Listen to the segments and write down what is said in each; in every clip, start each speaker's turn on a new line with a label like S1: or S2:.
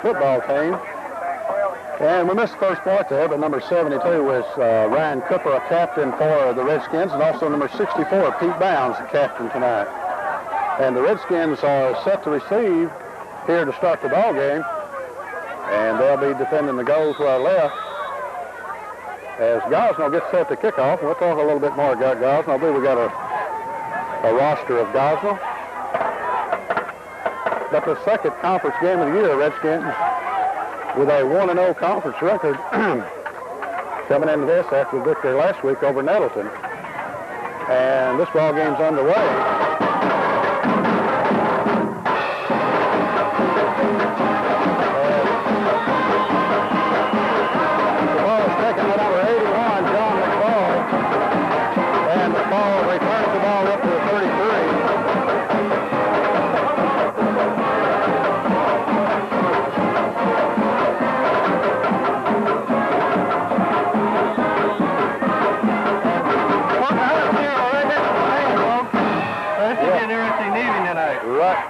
S1: football team. And we missed the first point there, but number 72 was Ryan Cooper, a captain for the Redskins, and also number 64, Pete Bounds, the captain tonight. And the Redskins are set to receive here to start the ball game, and they'll be defending the goal to our left. As Gosnell gets set to kick off, we'll talk a little bit more about Gosnell. I believe we got a roster of Gosnell. But the second conference game of the year, Redskins with a 1-0 conference record coming into this after the victory last week over Nettleton. And this ball game's underway.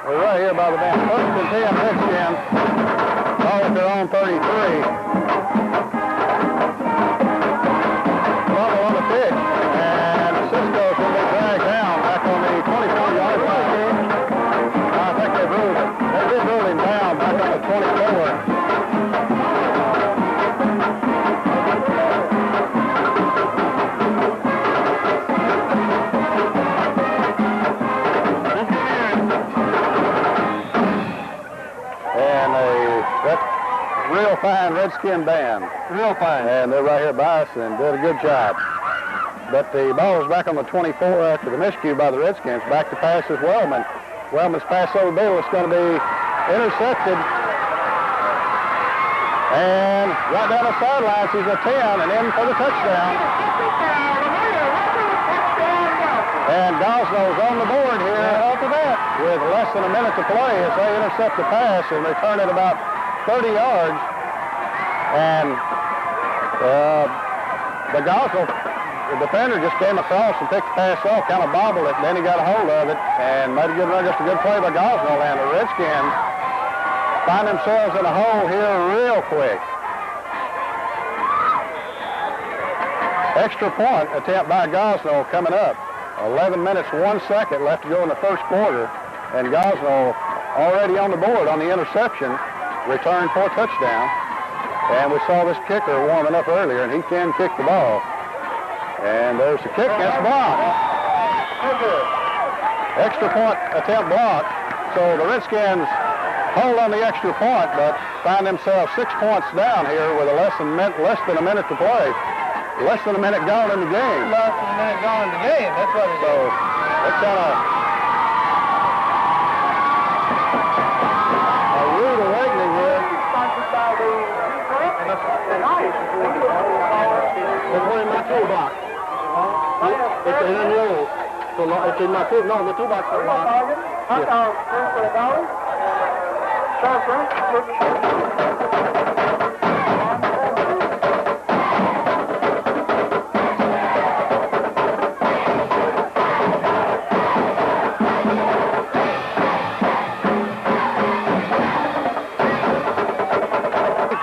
S1: We're right here by the bench. First and 10 Redskins. Ball at their own 33. Bubble on the pitch. And Sisco's going to be dragged down back on the 24-yard line. I think they ruled it. They did rule him down back on the 24. Real fine Redskin band. Real fine. And they're right here by us and did a good job. But the ball is back on the 24 after the miscue by the Redskins. Back to pass is Wellman. Wellman's pass over Bill is going to be intercepted. And right down the sidelines, he's a 10 and in for the touchdown. And Gosnell's on the board here after that with less than a minute to play as they intercept the pass and return it about 30 yards, and the Gosnell defender just came across and picked the pass off, kind of bobbled it, and then he got a hold of it and made a good run. Just a good play by Gosnell, and the Redskins find themselves in a hole here real quick. Extra point attempt by Gosnell coming up. 11 minutes, 1 second left to go in the first quarter, and Gosnell already on the board on the interception. Return for a touchdown. And we saw this kicker warming up earlier, and he can kick the ball. And there's the kick, and it's blocked. Extra point attempt blocked. So the Redskins hold on the extra point, but find themselves 6 points down here with less than a minute to play. Less than a minute gone in the game.
S2: Less than a minute gone in the game, that's what it is.
S1: So that's kind of
S2: it's one in my toolbox. It's in the old. So it's in my toolbox. No, the toolbox is locked.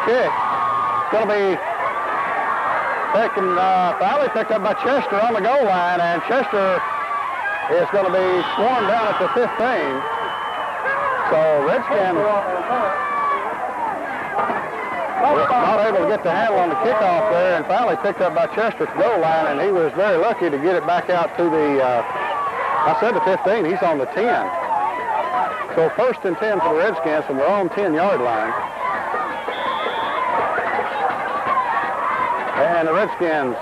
S1: Kick. It's going to be finally picked up by Chester on the goal line, and Chester is going to be swarmed down at the 15. So Redskins not able to get the handle on the kickoff there, and finally picked up by Chester at the goal line, and he was very lucky to get it back out to the, I said the 15, he's on the 10. So first and 10 for the Redskins from their own 10-yard line. And the Redskins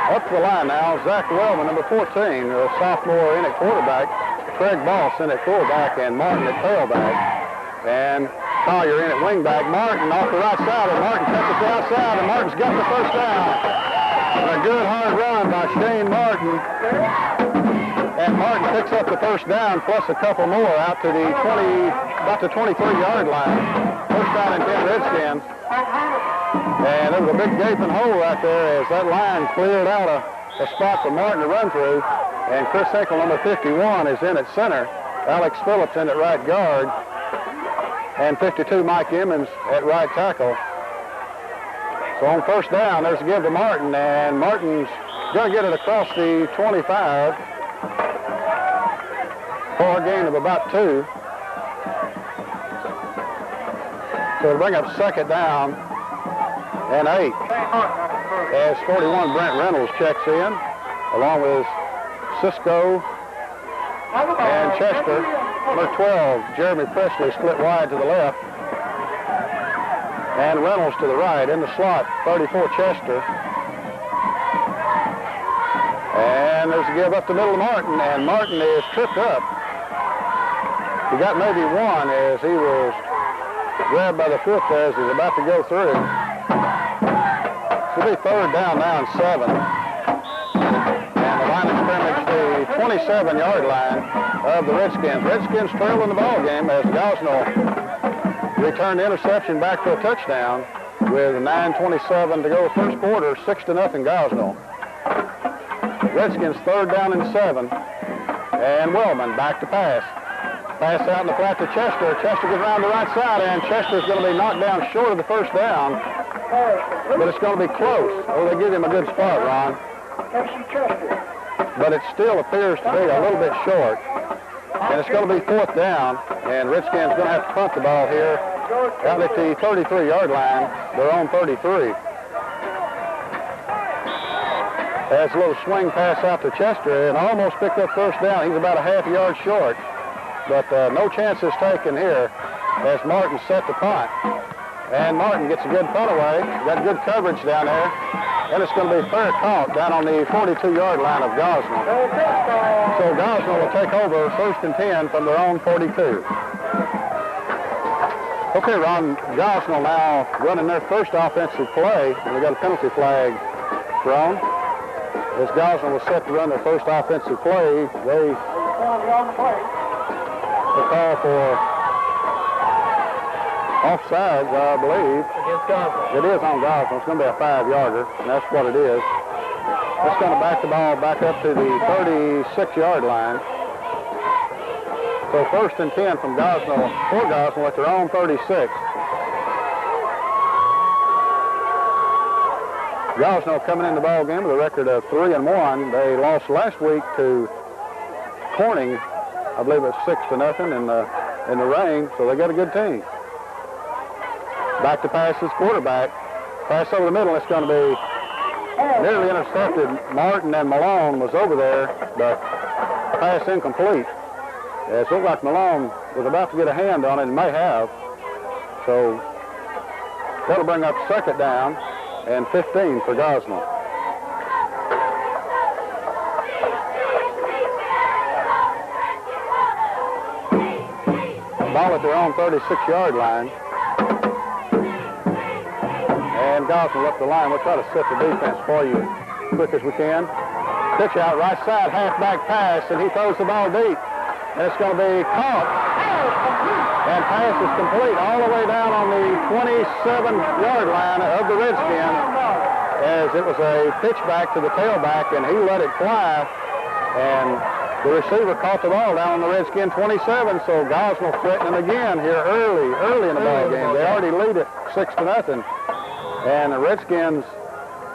S1: up to the line now. Zach Wellman, number 14, a sophomore in at quarterback. Craig Boss in at fullback, and Martin at tailback. And Collier in at wingback. Martin off the right side, and Martin cuts it to the outside, and Martin's got the first down. And a good hard run by Shane Martin. And Martin picks up the first down, plus a couple more out to the about the 23-yard line. First down and 10 Redskins. And there was a big gaping hole right there as that line cleared out a spot for Martin to run through. And Chris Hinkle, number 51, is in at center. Alex Phillips in at right guard. and 52 Mike Emmons at right tackle. So on first down, there's a give to Martin, and Martin's going to get it across the 25 for a gain of about 2. So to bring up second down and 8 as 41 Brent Reynolds checks in, along with Sisco and Chester. Number 12, Jeremy Presley, split wide to the left. And Reynolds to the right. In the slot, 34 Chester. And there's a give up the middle to Martin, and Martin is tripped up. He got maybe one as he was grabbed by the foot there as he's about to go through. This will be third down now and 7. And the line of scrimmage, the 27-yard line of the Redskins. Redskins trail in the ball game as Gosnell returned the interception back for a touchdown with 9:27 to go first quarter, 6-0 Gosnell. Redskins third down and 7. And Wellman back to pass. Pass out in the flat to Chester. Chester goes around the right side, and Chester's going to be knocked down short of the first down. But it's going to be close. Oh, they give him a good spot, Ron. But it still appears to be a little bit short. And it's going to be fourth down, and Redskins going to have to punt the ball here out at the 33-yard line, their own 33. Has a little swing pass out to Chester and almost picked up first down. He's about a half yard short, but no chances taken here as Martin set the punt. And Martin gets a good punt away. Got good coverage down there. And it's going to be fair caught down on the 42-yard line of Gosnell. So Gosnell will take over first and 10 from their own 42. Okay, Ron, Gosnell now running their first offensive play, and they got a penalty flag thrown. As Gosnell was set to run their first offensive play, they call for offsides, I believe.
S2: Against Gosnell.
S1: It is on Gosnell. It's going to be a 5-yarder, and that's what it is. It's going to back the ball back up to the 36-yard line. So first and 10 from Gosnell, for Gosnell at their own 36. Gosnell coming in the ball game with a record of 3-1. They lost last week to Corning. I believe it's 6-0 in the rain. So they got a good team. Back to pass his quarterback. Pass over the middle. It's going to be nearly intercepted. Martin and Malone was over there, but pass incomplete. It looked like Malone was about to get a hand on it and may have. So that'll bring up second down and 15 for Gosnell. Ball at their own 36-yard line. And Gosnell up the line. We'll try to set the defense for you as quick as we can. Pitch out, right side, halfback pass, and he throws the ball deep. And it's going to be caught. And pass is complete all the way down on the 27-yard line of the Redskins, as it was a pitch back to the tailback, and he let it fly. And the receiver caught the ball down on the Redskin 27, so Gosnell threatening again here early in the ball game. They already lead it 6-0. And the Redskins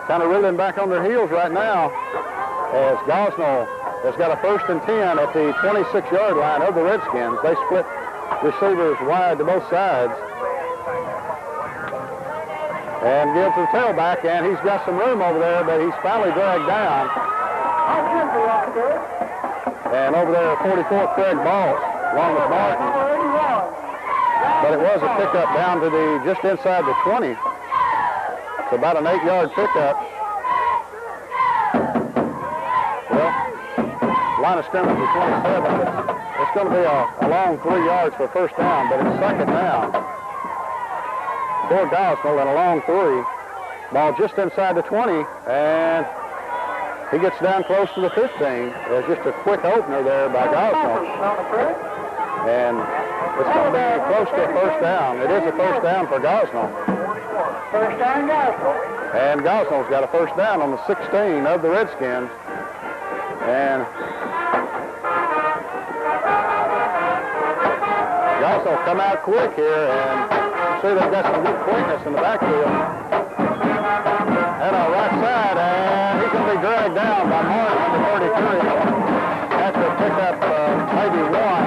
S1: kind of reeling back on their heels right now as Gosnell has got a first and 10 at the 26-yard line of the Redskins. They split receivers wide to both sides. And gives to the tailback, and he's got some room over there, but he's finally dragged down. And over there, 44, Craig Ball, along with Martin. But it was a pickup down to the just inside the 20. It's about an 8-yard pickup. Well, line of scrimmage is 27. It's going to be a long 3 yards for first down, but it's second down. For Gosnell and a long 3. Ball just inside the 20, and he gets down close to the 15. There's just a quick opener there by Gosnell. And it's going to be close to a first down. It is a first down for Gosnell.
S3: First down, Gosnell.
S1: And Gosnell's got a first down on the 16 of the Redskins. And Gosnell come out quick here, and you see they've got some good quickness in the backfield. And on right side, and he's going to be dragged down by Martin, number 33. That's to pick up maybe one.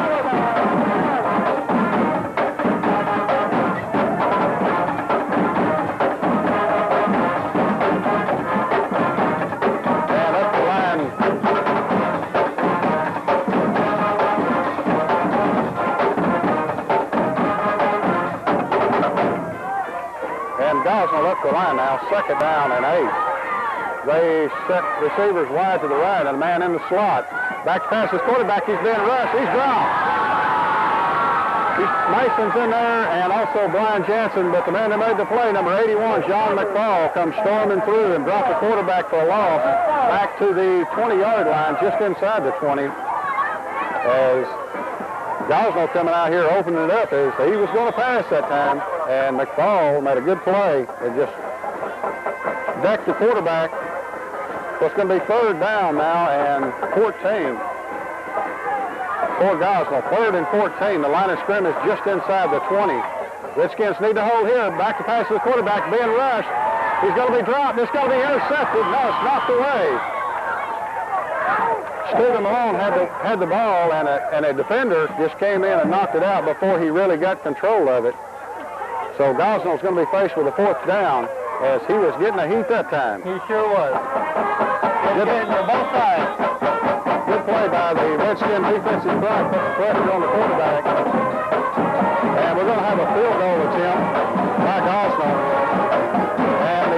S1: And up the line. And Gosnell up the line now, 2nd down and 8. They set receivers wide to the right and a man in the slot. Back to pass his quarterback. He's being rushed. He's dropped. Mason's in there and also Brian Jansen, but the man that made the play, number 81, John McFall, comes storming through and dropped the quarterback for a loss back to the 20-yard line, just inside the 20. As Gosnell coming out here opening it up as he was going to pass that time, and McFall made a good play and just decked the quarterback. So it's going to be 3rd down now and 14 for Gosnell. 3rd and 14. The line of scrimmage just inside the 20. Redskins need to hold here. Back to pass to the quarterback, being rushed. He's going to be dropped. It's going to be intercepted. No, it's knocked away. Stephen Malone had the ball, and a defender just came in and knocked it out before he really got control of it. So Gosnell's going to be faced with a 4th down as he was getting a heat that time.
S2: He sure was. Good on both sides.
S1: Good play by the Redskin defensive front, put the pressure on the quarterback. And we're going to have a field goal attempt by Gosnell. And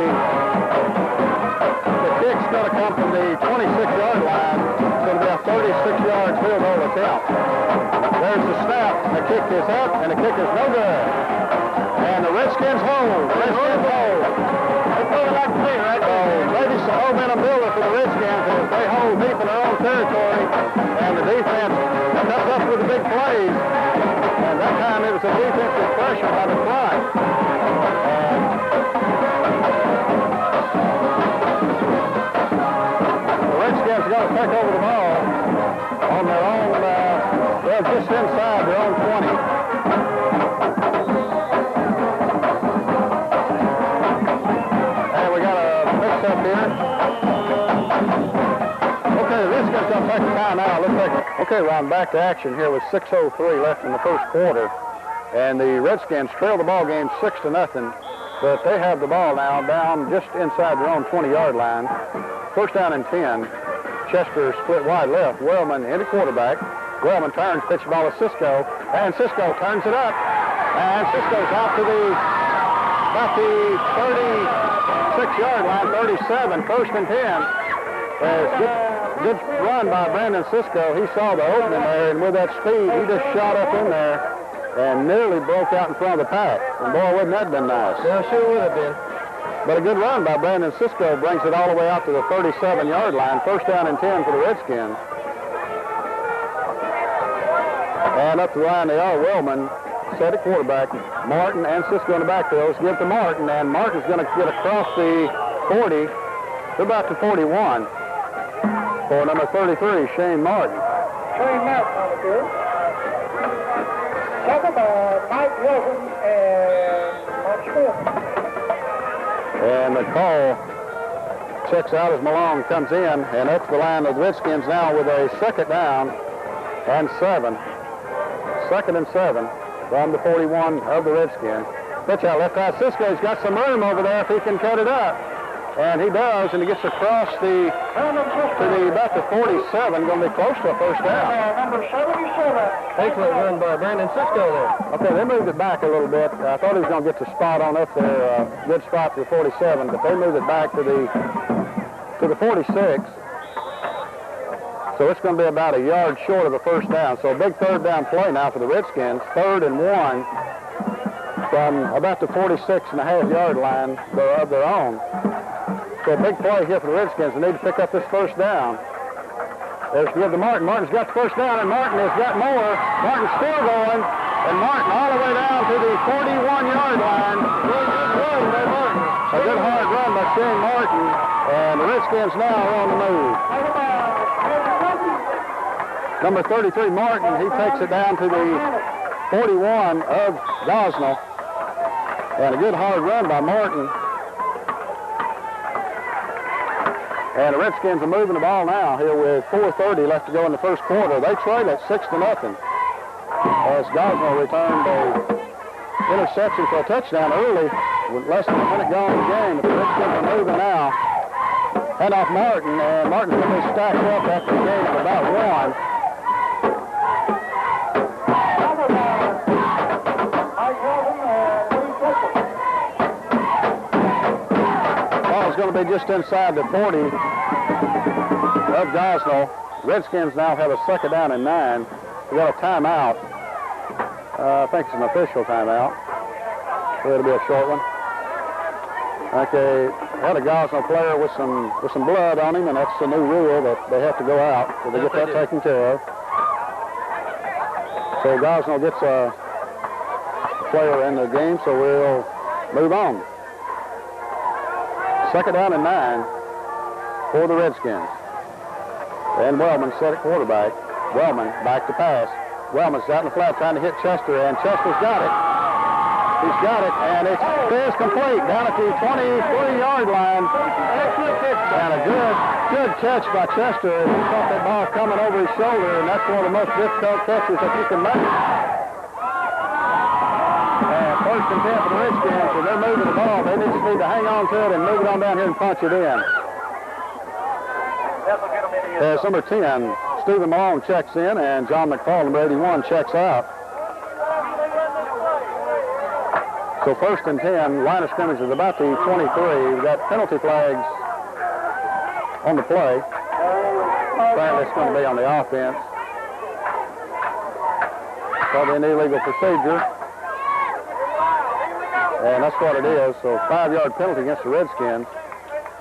S1: the kick's going to come from the 26-yard line. It's going to be a 36-yard field goal attempt. There's the snap. The kick is up, and the kick is no good. And the Redskins hold. The Redskins hold. That's what I like to see, right? So maybe some momentum builder for the Redskins as they hold deep in their own territory, and the defense comes up with the big plays. And that time it was a defensive pressure by the front. And the Redskins are going to take over the ball on their own, well, just inside their own 20. Up here. Okay, this is going to take a timeout. Let's take. Okay, Ron, back to action here with 6:03 left in the first quarter, and the Redskins trail the ball game 6-0, but they have the ball now down just inside their own 20-yard line. 1st down and 10. Chester split wide left. Wellman in the quarterback. Wellman turns, pitch the ball to Sisco, and Sisco turns it up, and Sisco's out to about the 36-yard line, 37, 1st and 10. Good run by Brandon Sisco. He saw the opening there, and with that speed, he just shot up in there and nearly broke out in front of the pack. And boy, wouldn't that have been nice?
S2: Yeah, sure would have been.
S1: But a good run by Brandon Sisco brings it all the way out to the 37-yard line. 1st down and 10 for the Redskins. And up the line they are. Wellman set at quarterback. Martin and Sisco in the backfield. Let's give it to Martin, and Martin's going to get across the 40. They're about to 41 for number 33, Shane Martin.
S3: Shane Martin on the field. Second by Mike Wilson and Mark Smith.
S1: And the call checks out as Malone comes in, and that's the line of the Redskins now with a 2nd down and 7. 2nd and 7. From the 41 of the Redskins. Pitch out left side. Sisco's got some room over there if he can cut it up. And he does, and he gets across to about the 47, going to be close to a 1st down.
S3: Number 77.
S2: Excellent run by Brandon Sisco there.
S1: Okay, they moved it back a little bit. I thought he was going to get the spot on up there, good spot for the 47, but they moved it back to the 46. So it's going to be about a yard short of a 1st down. So a big 3rd down play now for the Redskins. 3rd and 1 from about the 46.5-yard line of their own. So a big play here for the Redskins. They need to pick up this 1st down. There's to give to Martin. Martin's got the 1st down, and Martin has got more. Martin's still going, and Martin all the way down to the 41-yard line. A good hard run by Shane Martin, and the Redskins now are on the move. Number 33, Martin, he takes it down to the 41 of Gosnell. And a good hard run by Martin. And the Redskins are moving the ball now here with 4:30 left to go in the first quarter. They trail at 6-0 as Gosnell returned a interception for a touchdown early with less than a minute gone in the game. But the Redskins are moving now. Hand off Martin, and Martin's going to be stacked up after the game of about 1. Ball's going to be just inside the 40 of Gosnell. Redskins now have a 2nd down and 9. We got a timeout. I think it's an official timeout. So it'll be a short one. Okay, had a Gosnell player with some blood on him, and that's the new rule that they have to go out. So they get that taken care of. So Gosnell gets a player in the game, so we'll move on. 2nd down and 9 for the Redskins. And Wellman set at quarterback. Wellman back to pass. Wellman's out in the flat trying to hit Chester, and Chester's got it. He's got it, and it's complete down at the 23-yard line. And a good catch by Chester. He caught that ball coming over his shoulder, and that's one of the most difficult catches that you can make. And 1st and 10 for the Redskins, so they're moving the ball. They just need to hang on to it and move it on down here and punch it in. As number 10, Stephen Malone checks in, and John McFall, number 81, checks out. So 1st and 10, line of scrimmage is about the 23. We've got penalty flags on the play. Apparently it's going to be on the offense. Probably an illegal procedure. And that's what it is. So 5-yard penalty against the Redskins.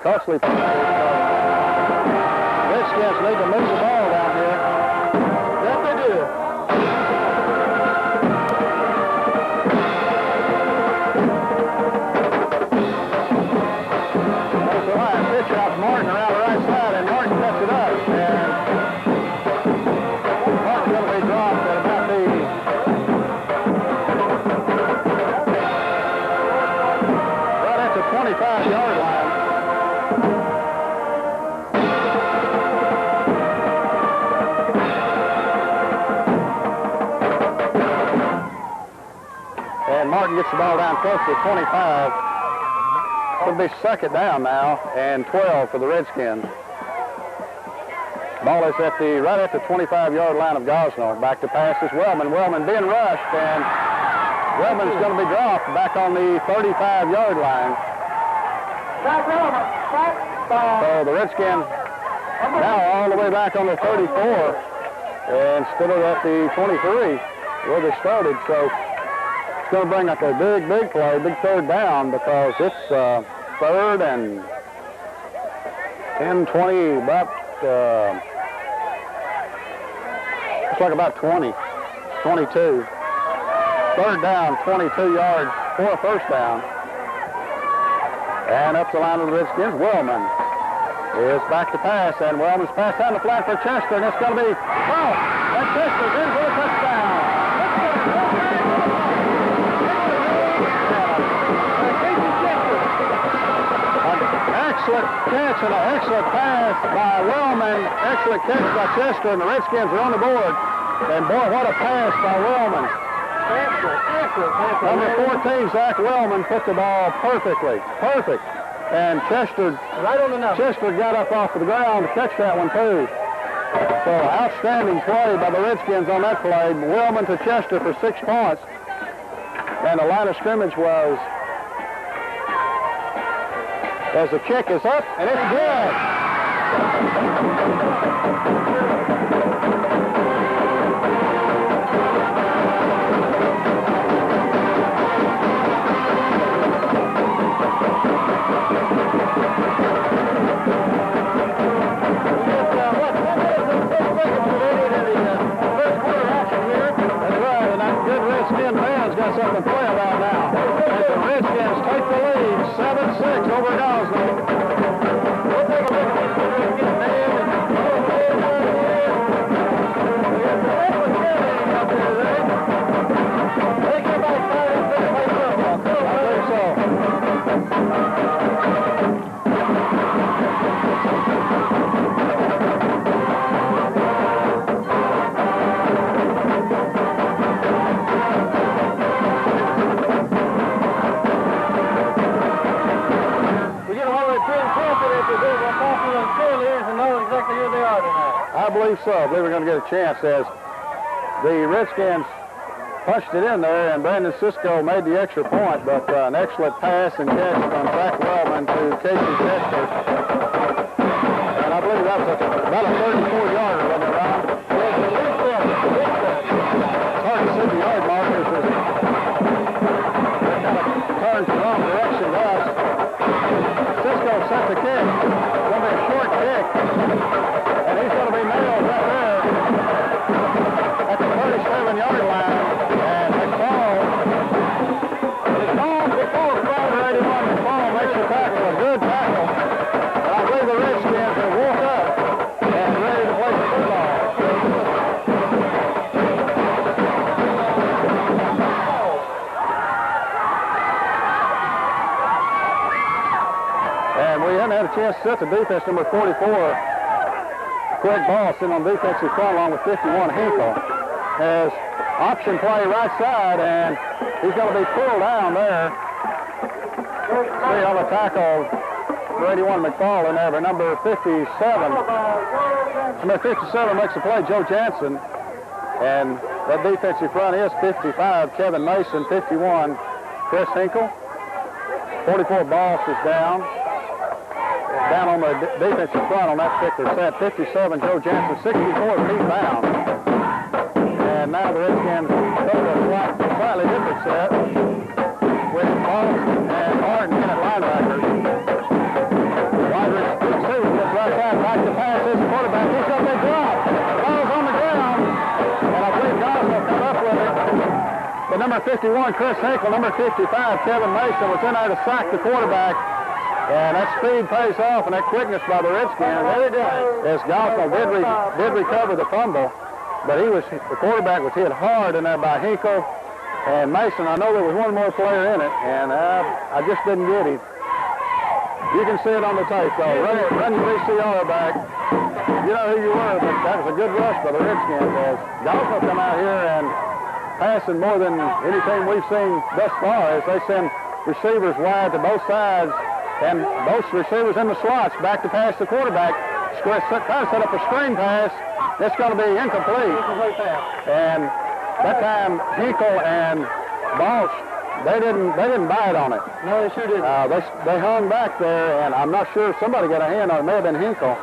S1: Costly penalty. Redskins need to move the ball down here. Yes, they do. Pitch out to Martin around the right side, and Martin cuts it up. And Martin's going to be dropped at about the right at the 25-yard line. And Martin gets the ball down close to the 25. It'll be 2nd down now and 12 for the Redskins. Ball is at the right at the 25-yard line of Gosnell. Back to pass is Wellman. Wellman being rushed, and Wellman's going to be dropped back on the 35-yard line. So the Redskins now all the way back on the 34 instead of at the 23 where they started. So it's going to bring up a big play, big 3rd down, because it's 3rd and 10, 20, about, it's like about 20, 22. 3rd down, 22 yards for a 1st down. And up the line of the Redskins, Wellman is back to pass, and Wellman's pass down the flat for Chester, and it's going to be, and Chester's in for a touchdown. Excellent catch and an excellent pass by Wellman. Excellent catch by Chester, and the Redskins are on the board. And boy, what a pass by Wellman. Excellent. Number 14, Zach Wellman, put the ball perfectly. Perfect. And Chester, right on the number. Chester got up off of the ground to catch that one too. So outstanding play by the Redskins on that play. Wellman to Chester for 6 points. And the line of scrimmage was, as the kick is up, and it's good. That's right, and that good Redskin fans got something to play about now. As the Redskins take the lead, 7-6 over Gosnell. We'll take a look at this Redskin man. I believe so. I believe we're going to get a chance as the Redskins punched it in there, and Brandon Sisco made the extra point, but an excellent pass and catch from Zach Wellman to Casey Chester. And I believe that was about a 34-yarder, wasn't it, Ron? It's hard to see the yard markers as it kind of turns the wrong direction to us. Cisco set the kick. It's going to be a short kick, and he's going to be nailed right there at the 37-yard line. And McFall before Brother 81, McFall makes a tackle, a good tackle. And I believe the Redskins have woke up and ready to play some football. And we haven't had a chance to set the defense. Number 44, Craig Ball, sitting on defensive front along with 51, Hinkle, has option play right side, and he's going to be pulled down there. See on the tackle, 81 McFall in there, but number 57 makes the play, Joe Jansen. And that defensive front is 55, Kevin Mason, 51, Chris Hinkle. 44 Boss is down on the defensive front on that particular set. 57, Joe Jansen, 64, Pete Bound. And now the Redskins go to a slightly different set with Boss and Martin in at linebackers. Wide receiver gets right side, back to pass. Here's the quarterback. He's got that drop. Ball's on the ground. And I believe Gosnell come up with it. But number 51, Chris Hinkle, number 55, Kevin Mason was in there to sack the quarterback. And that speed pays off, and that quickness by the Redskins. As Gosnell did recover the fumble. But the quarterback was hit hard in there by Hinkle and Mason. I know there was one more player in it, and I just didn't get him. You can see it on the tape, though. Run your VCR back. You know who you were, but that was a good rush by the Redskins. As Gosnell come out here and passing more than any team we've seen thus far, as they send receivers wide to both sides, and both receivers in the slots back to pass the quarterback. Trying to set up a screen pass. It's going to be incomplete. And that time, Hinkle and Bosch, they didn't bite on it.
S2: No, they sure didn't.
S1: They hung back there, and I'm not sure if somebody got a hand on it. It may have been Hinkle,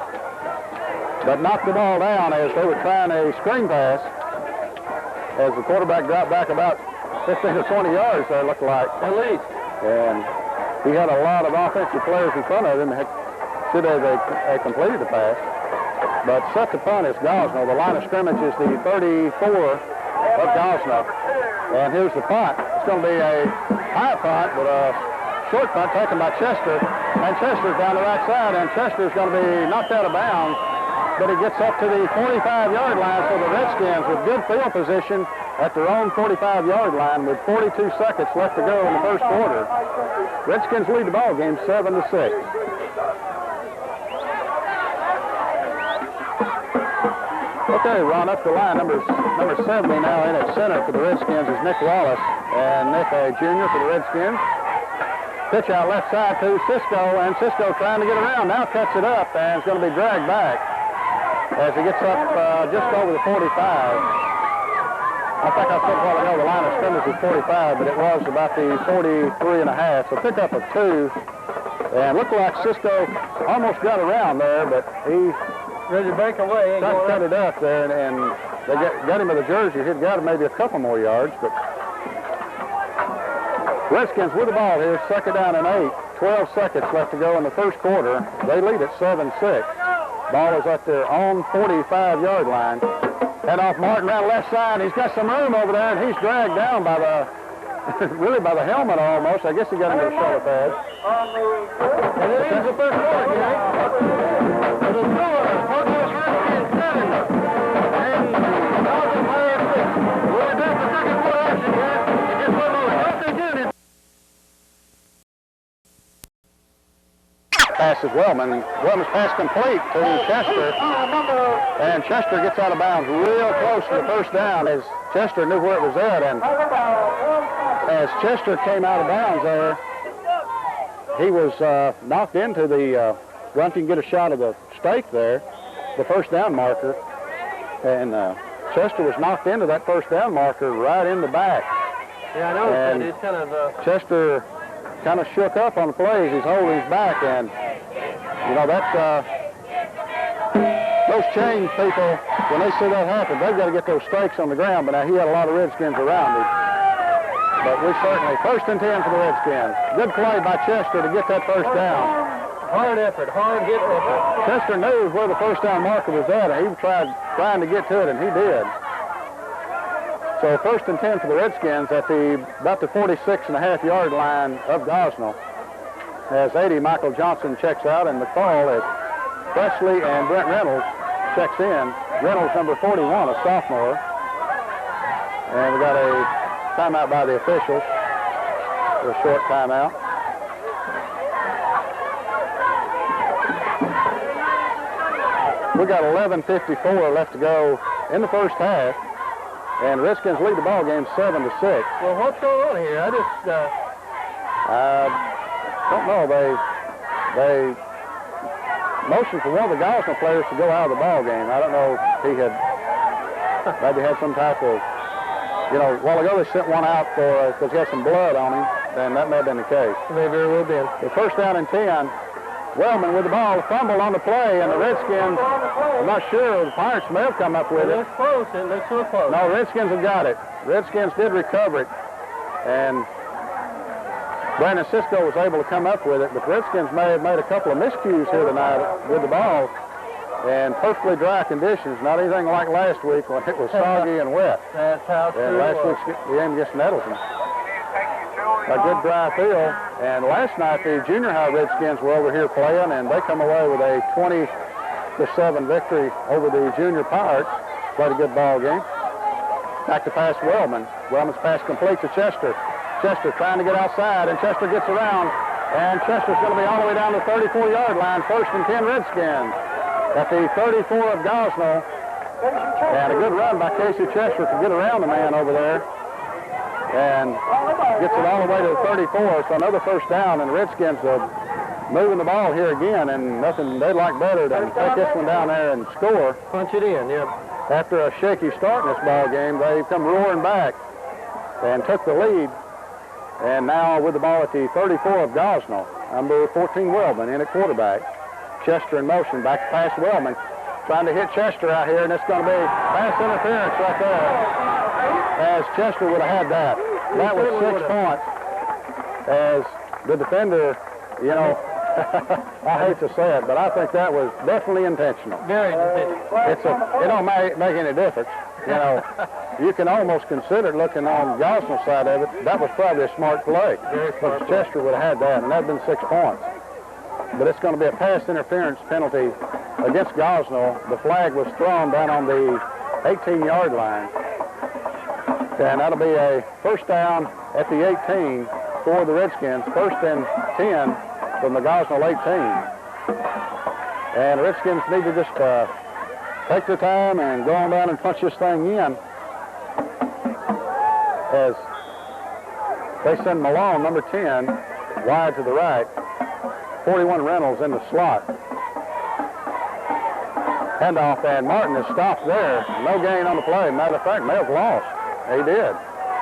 S1: but knocked the ball down as they were trying a screen pass. As the quarterback dropped back about 15 or 20 yards, there looked like.
S2: At least.
S1: And he had a lot of offensive players in front of him. Should have completed the pass. But set to punt is Gosnell. The line of scrimmage is the 34 of Gosnell. And here's the punt. It's going to be a high punt, but a short punt taken by Chester. And Chester's down the right side, and Chester's going to be knocked out of bounds. But he gets up to the 45-yard line, so the Redskins with good field position at their own 45-yard line with 42 seconds left to go in the first quarter. Redskins lead the ball game 7-6. Okay, Ron, up the line, number 70 now in at center for the Redskins is Nick Wallace, and Nick, a junior for the Redskins. Pitch out left side to Sisco, and Sisco trying to get around, now cuts it up, and it's going to be dragged back as he gets up just over the 45. I think I said a while ago the line of scrimmage is 45, but it was about the 43 and a half, so pick up a 2, and looked like Sisco almost got around there, but he
S2: ready to break away.
S1: cut it up there, and they got him with a jersey. He'd got him maybe a couple more yards, but Redskins with the ball here, second down and 8. 12 seconds left to go in the first quarter. They lead at 7-6. Ball is at their own 45-yard line. Head off Martin around the left side. He's got some room over there, and he's dragged down by the, really by the helmet almost. I guess he got him to the shoulder pad.
S2: And it is the first quarter, Gary. The score, Pocahontas Redskins 7. And Gosnell Pirates 6. We'll be back to second quarter action here in just one moment. Don't they do this?
S1: Pass is Wellman. Wellman's pass complete to Chester. And Chester gets out of bounds real close to the first down as Chester knew where it was at. And as Chester came out of bounds there, he was knocked into the, Grunty can get a shot of the stake there, the first down marker. And Chester was knocked into that first down marker right in the back.
S2: Yeah, I know.
S1: And
S2: He's kind of...
S1: Chester kind of shook up on the plays. He's holding his back, and, you know, that's... those chain people, when they see that happen, they've got to get those stakes on the ground. But now he had a lot of Redskins around him. But we certainly, 1st and 10 for the Redskins. Good play by Chester to get that first down.
S2: Hard effort, hard hit effort.
S1: Chester knew where the first down marker was at, and he tried trying to get to it, and he did. So 1st and 10 for the Redskins at about the 46.5-yard line of Gosnell. As 80, Michael Johnson checks out, and McFall as Presley and Brent Reynolds checks in. Reynolds, number 41, a sophomore. And we got a timeout by the officials. A short timeout. We got 11:54 left to go in the first half, and Redskins lead the ball game 7-6.
S2: Well, what's going on here? I
S1: don't know. They motioned for one of the Gosnell players to go out of the ball game. I don't know if he had maybe had some type of, you know, a while ago they sent one out because he had some blood on him, and that may have been the case.
S2: May very well been.
S1: The 1st down and 10. Wellman with the ball, fumbled on the play, and the Redskins, I'm not sure, the Pirates may have come up with it.
S2: It looks close. It looks so close.
S1: No, Redskins have got it. Redskins did recover it, and Brandon Sisco was able to come up with it, but the Redskins may have made a couple of miscues here tonight with the ball, and perfectly dry conditions, not anything like last week when it was soggy and wet.
S2: That's how true.
S1: And last week's game against Nettleton. A good dry field, and last night the junior high Redskins were over here playing, and they come away with a 20-7 victory over the junior Pirates. Played a good ball game. Back to pass Wellman. Wellman's pass complete to Chester. Chester trying to get outside, and Chester gets around, and Chester's going to be all the way down the 34-yard line. 1st and 10 Redskins at the 34 of Gosnell. And a good run by Casey Chester to get around the man over there. And gets it all the way to the 34, so another 1st down, and the Redskins are moving the ball here again, and nothing they'd like better than take this one down there and score.
S2: Punch it in, yeah.
S1: After a shaky start in this ball game, they've come roaring back and took the lead, and now with the ball at the 34 of Gosnell, number 14 Wellman in at quarterback. Chester in motion, back to pass Wellman, trying to hit Chester out here, and it's going to be pass interference right there. As Chester would have had that. That was 6 points. As the defender, you know, I hate to say it, but I think that was definitely intentional.
S2: Very intentional.
S1: It don't make any difference. You know, you can almost consider it looking on Gosnell's side of it. That was probably a smart play. Because Chester would have had that, and that would have been 6 points. But it's going to be a pass interference penalty against Gosnell. The flag was thrown down on the 18-yard line. And that'll be a 1st down at the 18 for the Redskins. 1st and 10 from the Gosnell 18. And the Redskins need to just take their time and go on down and punch this thing in. As they send Malone, number 10, wide to the right. 41 Reynolds in the slot. Handoff, and Martin is stopped there. No gain on the play. Matter of fact, may have lost. He did.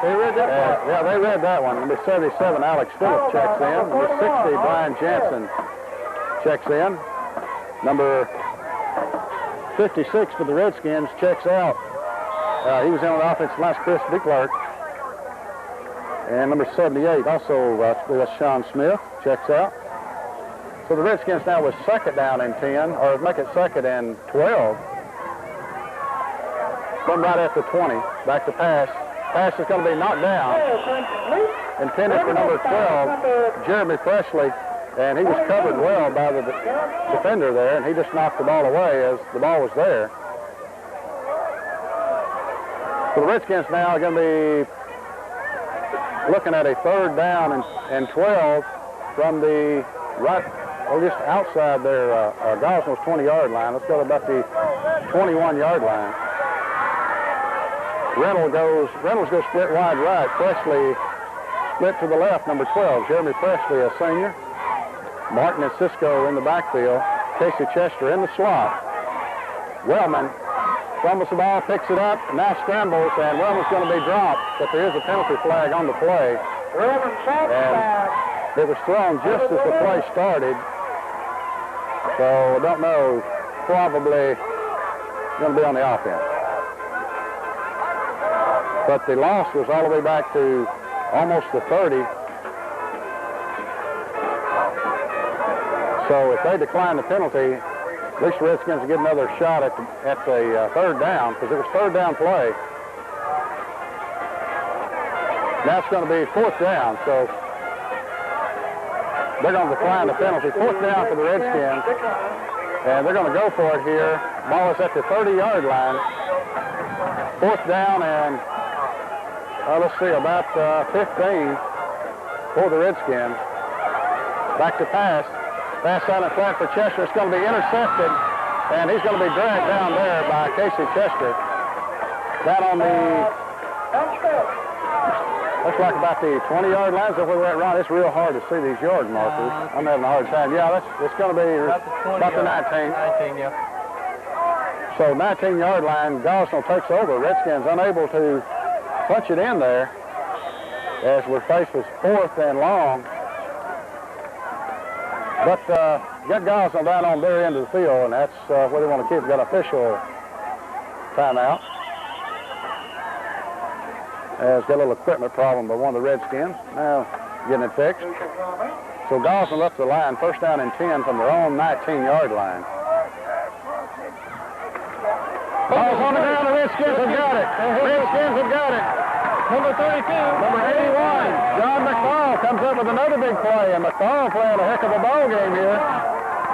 S2: They read that one?
S1: Yeah, they read that one. Number 77, Alex Phillips checks in. Number 60, Brian Jansen checks in. Number 56 for the Redskins checks out. He was in on the offensive line, Chris Declerk. And number 78, also that's Sean Smith, checks out. So the Redskins now with 2nd down and 10, or make it 2nd and 12. From right at the 20, back to pass. Pass is going to be knocked down. Intended for number 12, Jeremy Presley, and he was covered well by the defender there, and he just knocked the ball away as the ball was there. So the Redskins now are going to be looking at a 3rd down and 12 from the right, or just outside their Gosnell's 20-yard line. Let's go to about the 21-yard line. Reynolds goes split wide right. Presley split to the left, number 12. Jeremy Presley, a senior. Martin and Sisco in the backfield. Casey Chester in the slot. Wellman fumbles the ball, picks it up, now scrambles, and Wellman's going to be dropped, but there is a penalty flag on the play. And it was thrown just as the play started, so I don't know, probably going to be on the offense. But the loss was all the way back to almost the 30. So if they decline the penalty, at least the Redskins will get another shot at the third down, because it was third down play. Now it's going to be fourth down, so they're going to decline the penalty. Fourth down for the Redskins, and they're going to go for it here. Ball is at the 30-yard line. Fourth down and, let's see, about 15 for the Redskins. Back to pass. Pass out in front for Chester. It's going to be intercepted, and he's going to be dragged down there by Casey Chester. Down on the, looks like about the 20-yard line. So if we went around, it's real hard to see these yard markers. I'm having a hard time. Yeah, it's going to be about the 19.
S2: 19, yeah.
S1: So 19-yard line, Gosnell takes over. Redskins unable to punch it in there as we're faced with fourth and long. But get Gosnell down on their end of the field, and that's where they want to keep. Got an official timeout. Has got a little equipment problem by one of the Redskins. Now getting it fixed. So Gosnell up the line, first down and 10 from their own 19-yard line. Ball's on the ground, the Redskins have got it. Redskins have got it. Number 32. Number 81. John McFall comes up with another big play, and McFall playing a heck of a ball game here.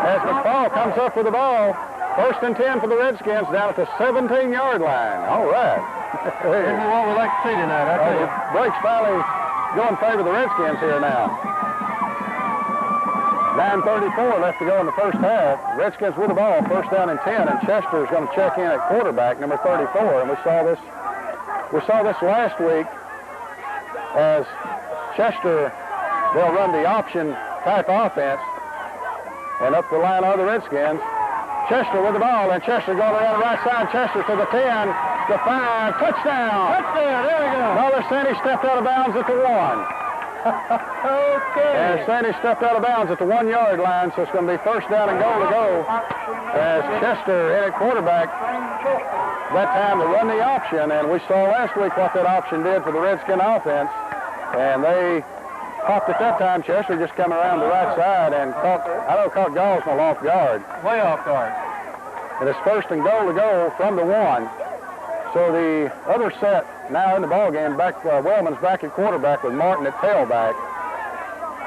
S1: As McFall comes up with the ball, first and 10 for the Redskins down at the 17-yard line. All right.
S2: This is what we like to see tonight, I tell you.
S1: Breaks finally going in favor of the Redskins here now. 9:34 left to go in the first half. Redskins with the ball, first down and 10, and Chester is going to check in at quarterback, number 34, and we saw this last week as Chester, they'll run the option type offense, and up the line are the Redskins. Chester with the ball, and Chester going around the right side. Chester to the 10, the 5, touchdown.
S2: Touchdown, there we go.
S1: Mother Sandy stepped out of bounds at the 1.
S2: Okay.
S1: And Sandy stepped out of bounds at the 1-yard line, so it's going to be first down and goal to go. As Chester in at quarterback, that time to run the option, and we saw last week what that option did for the Redskin offense, and they popped at that time. Chester just come around the right side and caught Gosnell off guard.
S2: Way off guard.
S1: And it's first and goal to go from the 1. So the other set now in the ball game, Wellman's back at quarterback with Martin at tailback.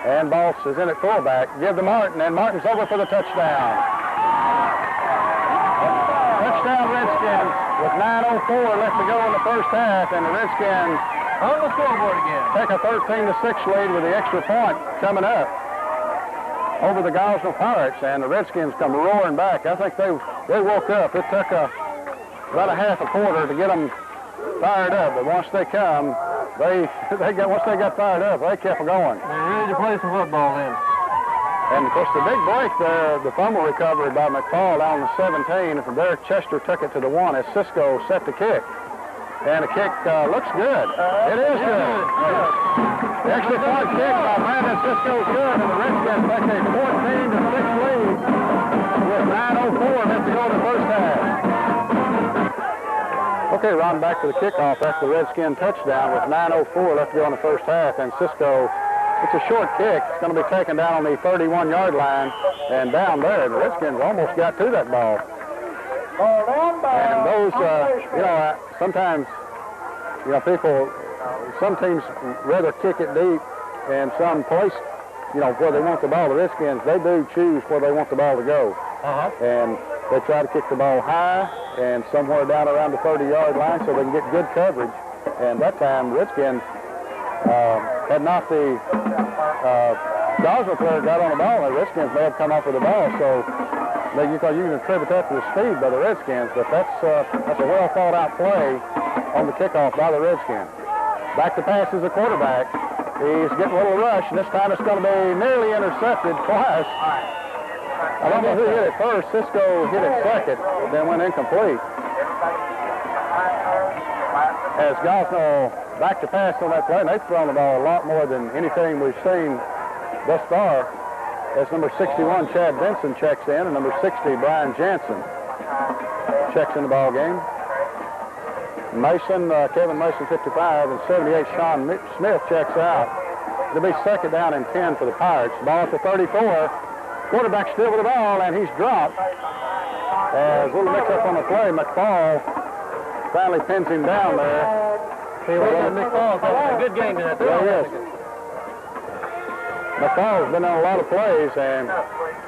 S1: And Boss is in at fullback. Give to Martin, and Martin's over for the touchdown. Touchdown Redskins with 9:04 left to go in the first half, and the Redskins
S2: on the scoreboard again.
S1: Take a 13-6 lead with the extra point coming up over the Gosnell Pirates, and the Redskins come roaring back. I think they woke up. It took about a half a quarter to get them fired up, but once they come, once they got fired up, they kept going.
S2: They're ready to play some football then.
S1: And of course, the big break there, the fumble recovery by McFall down the 17, and from there Chester took it to the 1 as Sisco set the kick. And the kick looks good. It is good. The extra point kick by Brandon Sisco is good, and the Redskins take a 14-6 lead with 9:04 left to go in the first half. Okay, Ron, back to the kickoff. That's the Redskin touchdown with 9:04 left to go in the first half, and Sisco, it's a short kick. It's going to be taken down on the 31-yard line, and down there, the Redskins almost got to that ball. And those, sometimes, people, some teams rather kick it deep, and some place, where they want the ball. The Redskins, they do choose where they want the ball to go. And they try to kick the ball high and somewhere down around the 30-yard line so they can get good coverage. And that time, the Redskins had not the Gosnell player got on the ball, the Redskins may have come up with the ball. So you can attribute that to the speed by the Redskins, but that's a well thought out play on the kickoff by the Redskins. Back to pass is the quarterback. He's getting a little rush, and this time it's going to be nearly intercepted twice. I don't know who hit it first. Cisco hit it second, then went incomplete. As Gosnell back to pass on that play, and they've thrown the ball a lot more than anything we've seen thus far. As number 61, Chad Benson, checks in, and number 60, Brian Jansen, checks in the ball game. Mason, Kevin Mason, 55, and 78, Sean Smith, checks out. It'll be second down and 10 for the Pirates. Ball at the 34. Quarterback still with the ball, and he's dropped. As a little mix-up on the play, McFall finally pins him down there.
S2: McFall's having a good game tonight.
S1: Yeah, he is. McFall's been on a lot of plays and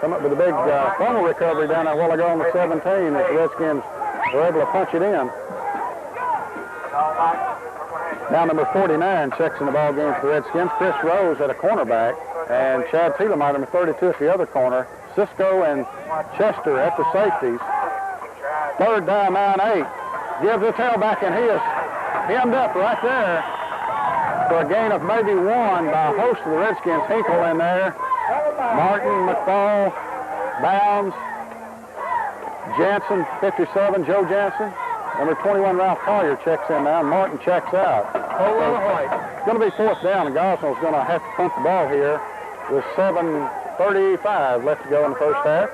S1: come up with a big fumble recovery down there a while ago on the 17 as the Redskins were able to punch it in. Now number 49 checks in the ball game for the Redskins. Chris Rose at a cornerback and Chad Tielemeier, number 32, at the other corner. Cisco and Chester at the safeties. Third down, 9-8. Gives the tailback, and he is hemmed up right there for a gain of maybe one by a host of the Redskins. Hinkle in there. Martin, McFall, Bounds, Jansen, 57, Joe Jansen. Number 21, Ralph Collier, checks in now, and Martin checks out. It's going to be fourth down, and Gosnell's going to have to punt the ball here with 7:35 left to go in the first half.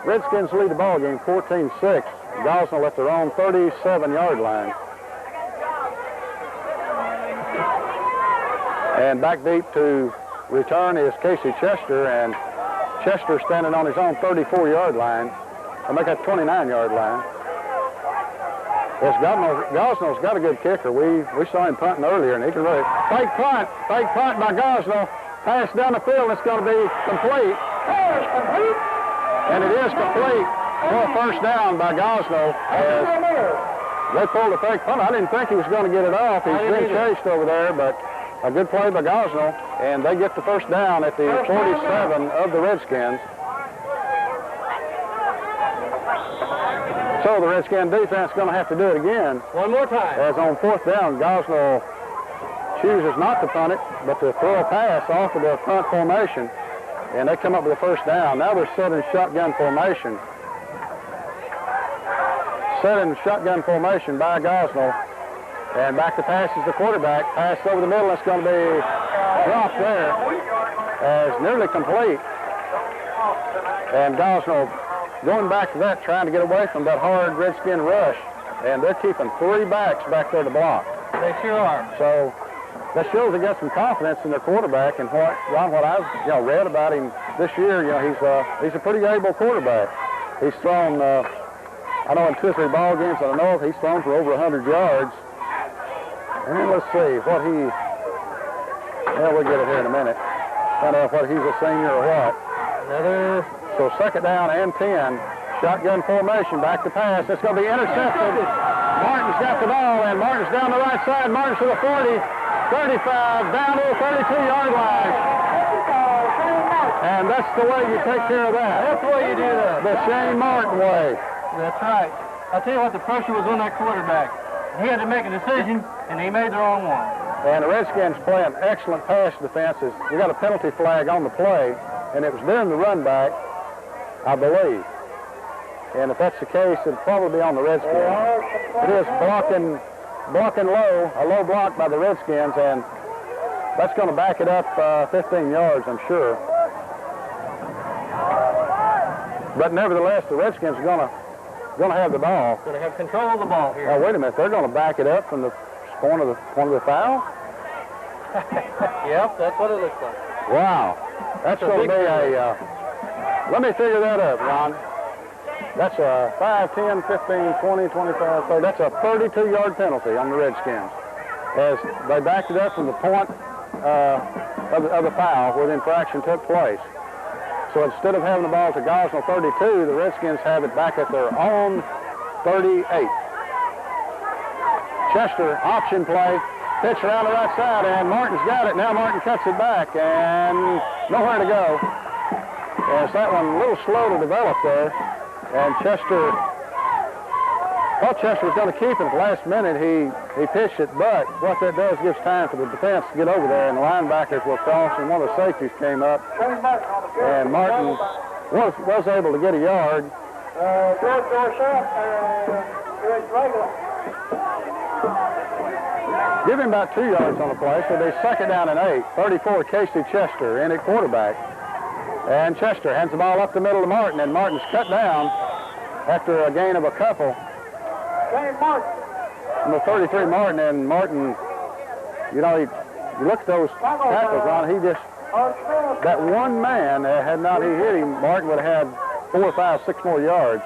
S1: Redskins lead the ball game 14-6. Gosnell at their own 37-yard line. And back deep to return is Casey Chester, and Chester standing on his own 34-yard line. I'll make that 29-yard line. Yes, Gosnell's got a good kicker. We saw him punting earlier, and he can really fake punt by Gosnell. Pass down the field, it's going to be complete. And it is complete for a first down by Gosnell. As they pulled a fake punt. I didn't think he was going to get it off. He's been chased over there, but a good play by Gosnell, and they get the first down at the 47 of the Redskins. So the Redskin defense is going to have to do it again.
S2: One more time.
S1: As on fourth down, Gosnell chooses not to punt it, but to throw a pass off of the punt formation, and they come up with a first down. Now they're set in shotgun formation. Set in shotgun formation by Gosnell. And back to pass is the quarterback. Pass over the middle. It's going to be dropped there as nearly complete. And Gosnell going back to that, trying to get away from that hard Redskin rush. And they're keeping three backs back there to block.
S2: They sure are.
S1: So that shows they got some confidence in their quarterback. And what I've read about him this year, he's a pretty able quarterback. He's thrown, I know in 2 or 3 ball games that I know of, he's thrown for over 100 yards. And let's see what we'll get it here in a minute. Find out what he's a senior or what. So second down and 10. Shotgun formation, back to pass. It's going to be intercepted. Martin's got the ball, and Martin's down the right side. Martin's to the 40, 35, down to the 32-yard line. And that's the way you take care of that.
S2: That's the way you do that.
S1: The Shane Martin way.
S2: That's right. I'll tell you what, the pressure was on that quarterback. He had to make a decision, and he made the wrong one.
S1: And the Redskins play an excellent pass defense. We got a penalty flag on the play, and it was during the run back, I believe. And if that's the case, it'll probably be on the Redskins. It is blocking low, a low block by the Redskins, and that's going to back it up 15 yards, I'm sure. But nevertheless, the Redskins are going to have the ball.
S2: Going to have control of the ball here.
S1: Now, wait a minute. They're going to back it up from the point of the foul?
S2: Yep, that's what it looks like.
S1: Wow. That's going to be let me figure that up, Ron. That's a 5, 10, 15, 20, 25, 30. That's a 32-yard penalty on the Redskins. As they backed it up from the point of the foul where the infraction took place. So instead of having the ball to Gosnell 32, the Redskins have it back at their own 38. Chester, option play, pitch around the right side, and Martin's got it. Now Martin cuts it back, and nowhere to go. As that one a little slow to develop there. And Chester, thought Chester was going to keep it at the last minute. He pitched it, but what that does gives time for the defense to get over there, and the linebackers will cross, and one of the safeties came up. And Martin was able to get a yard.
S3: George Dorset, George Regular.
S1: Give him about 2 yards on the play, so they second down and 8. 34, Casey Chester in at quarterback. And Chester hands the ball up the middle to Martin, and Martin's cut down after a gain of a couple.
S3: James Martin.
S1: Number 33, Martin, and Martin, you know, you look at those tackles, Ron, he just, that one man, had not he hit him, Martin would have had 4, 5, 6 more yards.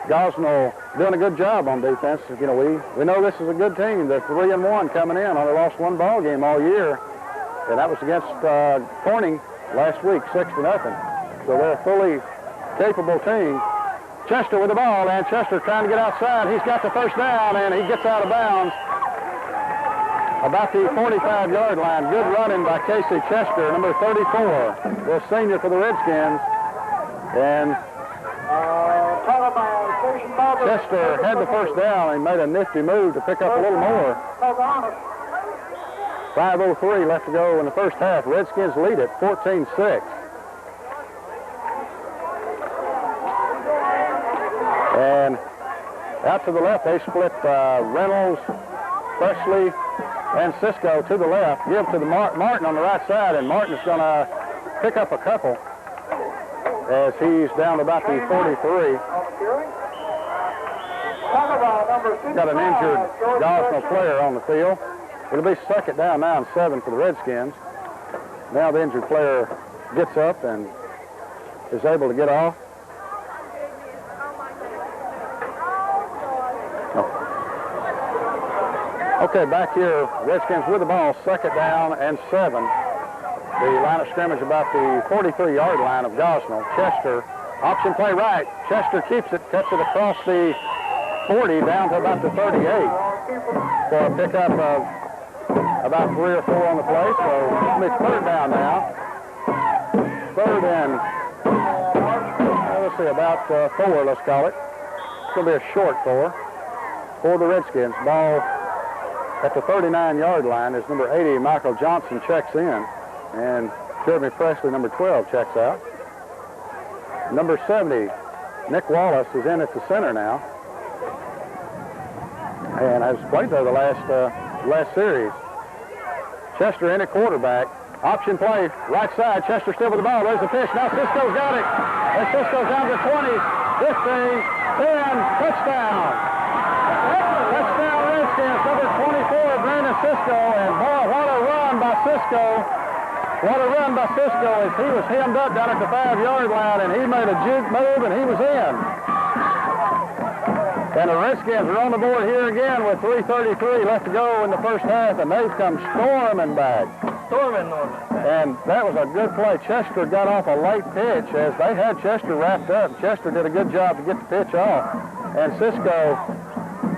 S1: Gosnell doing a good job on defense. You know, we know this is a good team. They're 3-1 coming in. Only lost one ball game all year, and that was against Corning last week, 6-0. So they're a fully capable team. Chester with the ball, and Chester trying to get outside. He's got the first down, and he gets out of bounds about the 45-yard line. Good running by Casey Chester, number 34, the senior for the Redskins. And Chester had the first down and made a nifty move to pick up a little more. 5:03 left to go in the first half. Redskins lead it 14-6. And out to the left, they split Reynolds, Presley, and Sisco to the left. Give to the Martin on the right side, and Martin's going to pick up a couple as he's down to about the 43. Got an injured Gosnell player on the field. It'll be second down now and 7 for the Redskins. Now the injured player gets up and is able to get off. Okay, back here, Redskins with the ball, second down and 7. The line of scrimmage about the 43-yard line of Gosnell. Chester, option play right. Chester keeps it, cuts it across the 40 down to about the 38 for a pickup of about 3 or 4 on the play. So it's third down now. Third and, let's see, about 4, let's call it. It's going to be a short 4 for the Redskins. Ball at the 39-yard line is number 80, Michael Johnson, checks in. And Jeremy Presley, number 12, checks out. Number 70, Nick Wallace, is in at the center now. And has played there the last series. Chester in at quarterback. Option play, right side. Chester still with the ball. There's the pitch. Now Sisco's got it. And Sisco's down to 20, 15, 10, touchdown. Touchdown Redskins, number 24, Brandon Sisco. And boy, what a run by Sisco. What a run by Sisco as he was hemmed up down at the 5-yard line, and he made a juke move, and he was in. And the Redskins are on the board here again with 3:33 left to go in the first half, and they've come storming back.
S2: Storming, Norman.
S1: And that was a good play. Chester got off a late pitch as they had Chester wrapped up. Chester did a good job to get the pitch off. And Sisco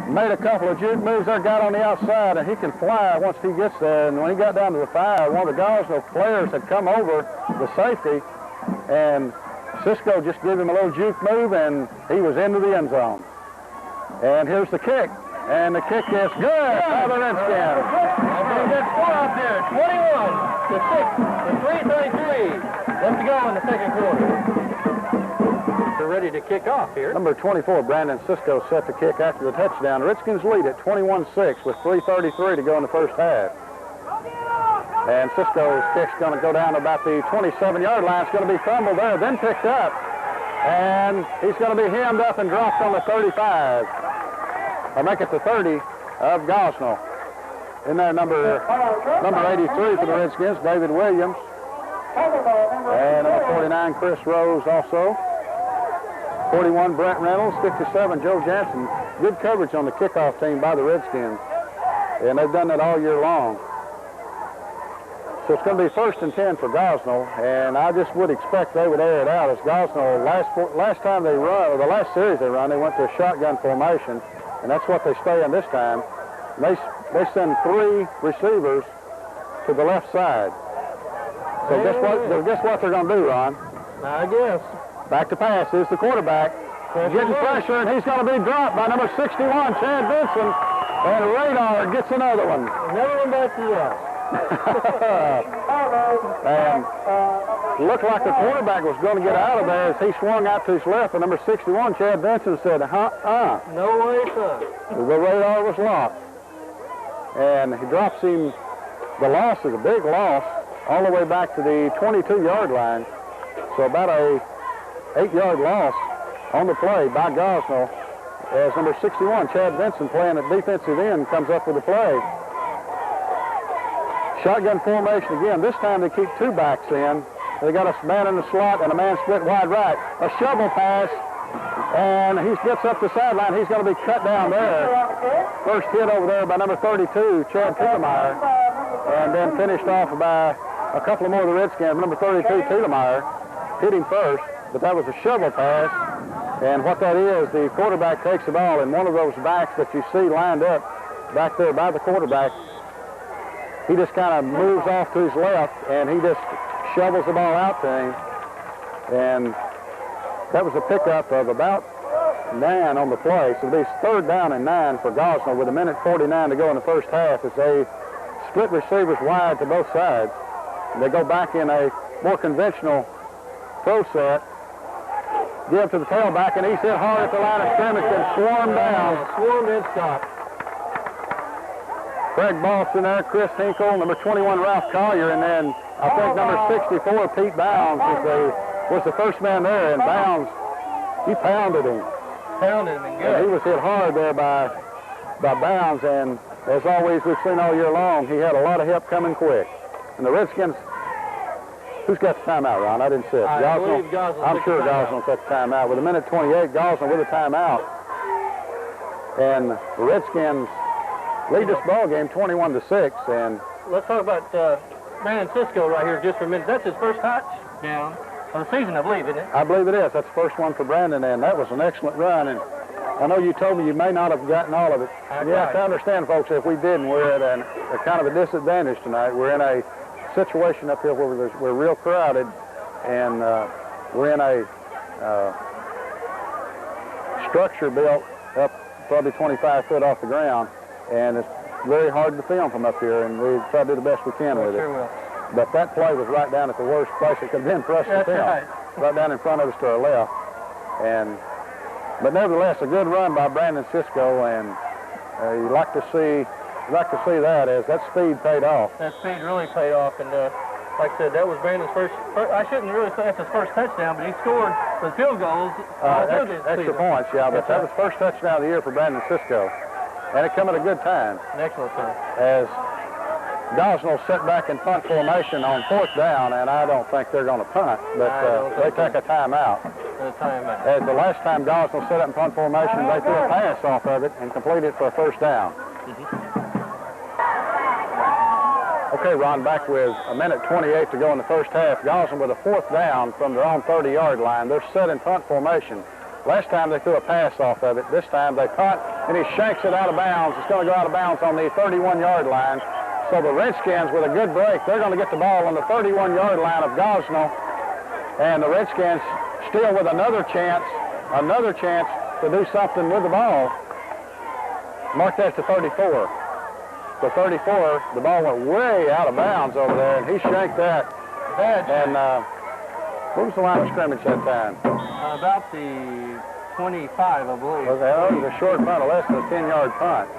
S1: made a couple of juke moves there, got on the outside, and he can fly once he gets there. And when he got down to the 5, one of the Gosnell players had come over the safety, and Sisco just gave him a little juke move, and he was into the end zone. And here's the kick, and the kick is good by the Redskins.
S2: And there's 4 out there, 21-6 to 3:33 left to go in the second quarter. They're ready to kick off here.
S1: Number 24, Brandon Sisco, set the kick after the touchdown. Redskins lead at 21-6 with 3:33 to go in the first half. And Sisco's kick's going to go down about the 27-yard line. It's going to be fumbled there, then picked up. And he's going to be hemmed up and dropped on the 35. I'll make it the 30 of Gosnell. In there, number 83 for the Redskins, David Williams. And number 49, Chris Rose also. 41, Brent Reynolds. 57, Joe Jansen. Good coverage on the kickoff team by the Redskins. And they've done that all year long. So it's going to be 1st and 10 for Gosnell, and I just would expect they would air it out as Gosnell, last time they run, or the last series they run, they went to a shotgun formation, and that's what they stay in this time. And they send 3 receivers to the left side. So guess what they're going to do, Ron?
S2: I guess.
S1: Back to pass. Here's the quarterback. Getting pressure, and he's going to be dropped by number 61, Chad Benson, and Radar gets another one.
S2: Never went back to the house.
S1: And looked like the quarterback was going to get out of there as he swung out to his left. And number 61, Chad Benson, said,
S2: No way, son.
S1: The radar was locked. And he drops him. The loss is a big loss all the way back to the 22-yard line. So about a 8-yard loss on the play by Gosnell as number 61, Chad Benson, playing at defensive end, comes up with the play. Shotgun formation again. This time they keep two backs in. They got a man in the slot and a man split wide right. A shovel pass, and he gets up the sideline. He's going to be cut down there. First hit over there by number 32, Chad Tiedemeyer, and then finished off by a couple of more of the Redskins. Number 32, Tiedemeyer, hit him first, but that was a shovel pass. And what that is, the quarterback takes the ball, and one of those backs that you see lined up back there by the quarterback, he just kind of moves off to his left, and he just shovels the ball out to him. And that was a pickup of about 9 on the play. So it'll be 3rd down and 9 for Gosnell with 1:49 to go in the first half as they split receivers wide to both sides. They go back in a more conventional pro set. Give to the tailback, and he's hit hard at the line of scrimmage and swarmed down.
S2: Swarmed and stopped.
S1: Craig Boston there, Chris Hinkle, number 21, Ralph Collier, and then I think number 64, Pete Bounds, was the first man there, and Bounds, he pounded him.
S2: Pounded him, good.
S1: And he was hit hard there by Bounds, and as always we've seen all year long, he had a lot of help coming quick. And the Redskins, who's got the timeout, Ron? I didn't see it.
S2: I believe Gosnell.
S1: I'm sure Gosnell took the timeout. With 1:28, Gosnell with a timeout. And the Redskins lead this ball game 21-6. And
S2: let's talk about Brandon Sisco right here just for a minute. That's his first touchdown of the season, I believe, isn't it?
S1: I believe it is. That's the first one for Brandon, and that was an excellent run. And I know you told me you may not have gotten all of it. You have to understand, folks, if we didn't, we're at a kind of a disadvantage tonight. We're in a situation up here where we're real crowded, and we're in a structure built up probably 25 foot off the ground, and it's very hard to film from up here, and we try to do the best we can with it.
S2: Sure will.
S1: But that play was right down at the worst place it could have been for us to film. Right down in front of us to our left. But nevertheless, a good run by Brandon Sisco, and you like to see that as that speed paid off.
S2: That speed really paid off, and like I said, that was Brandon's first. I shouldn't really say that's his first touchdown, but he scored the field goals.
S1: Extra points, yeah, but that was the first touchdown of the year for Brandon Sisco. And it come at a good time.
S2: An excellent time.
S1: As Gosnell set back in punt formation on 4th down, and I don't think they're going to punt, but they take a timeout. As the last time Gosnell set up in punt formation, they threw a pass off of it and completed it for a first down. Okay, Ron, back with 1:28 to go in the first half. Gosnell with a 4th down from their own 30-yard line. They're set in punt formation. Last time they threw a pass off of it. This time they punt, and he shanks it out of bounds. It's going to go out of bounds on the 31-yard line. So the Redskins, with a good break, they're going to get the ball on the 31-yard line of Gosnell. And the Redskins still with another chance to do something with the ball. Mark that to 34. So 34, the ball went way out of bounds over there, and he shanked that. And what was the line of scrimmage that time?
S2: About the 25, I believe.
S1: Okay, it was a short punt, less than a 10-yard punt.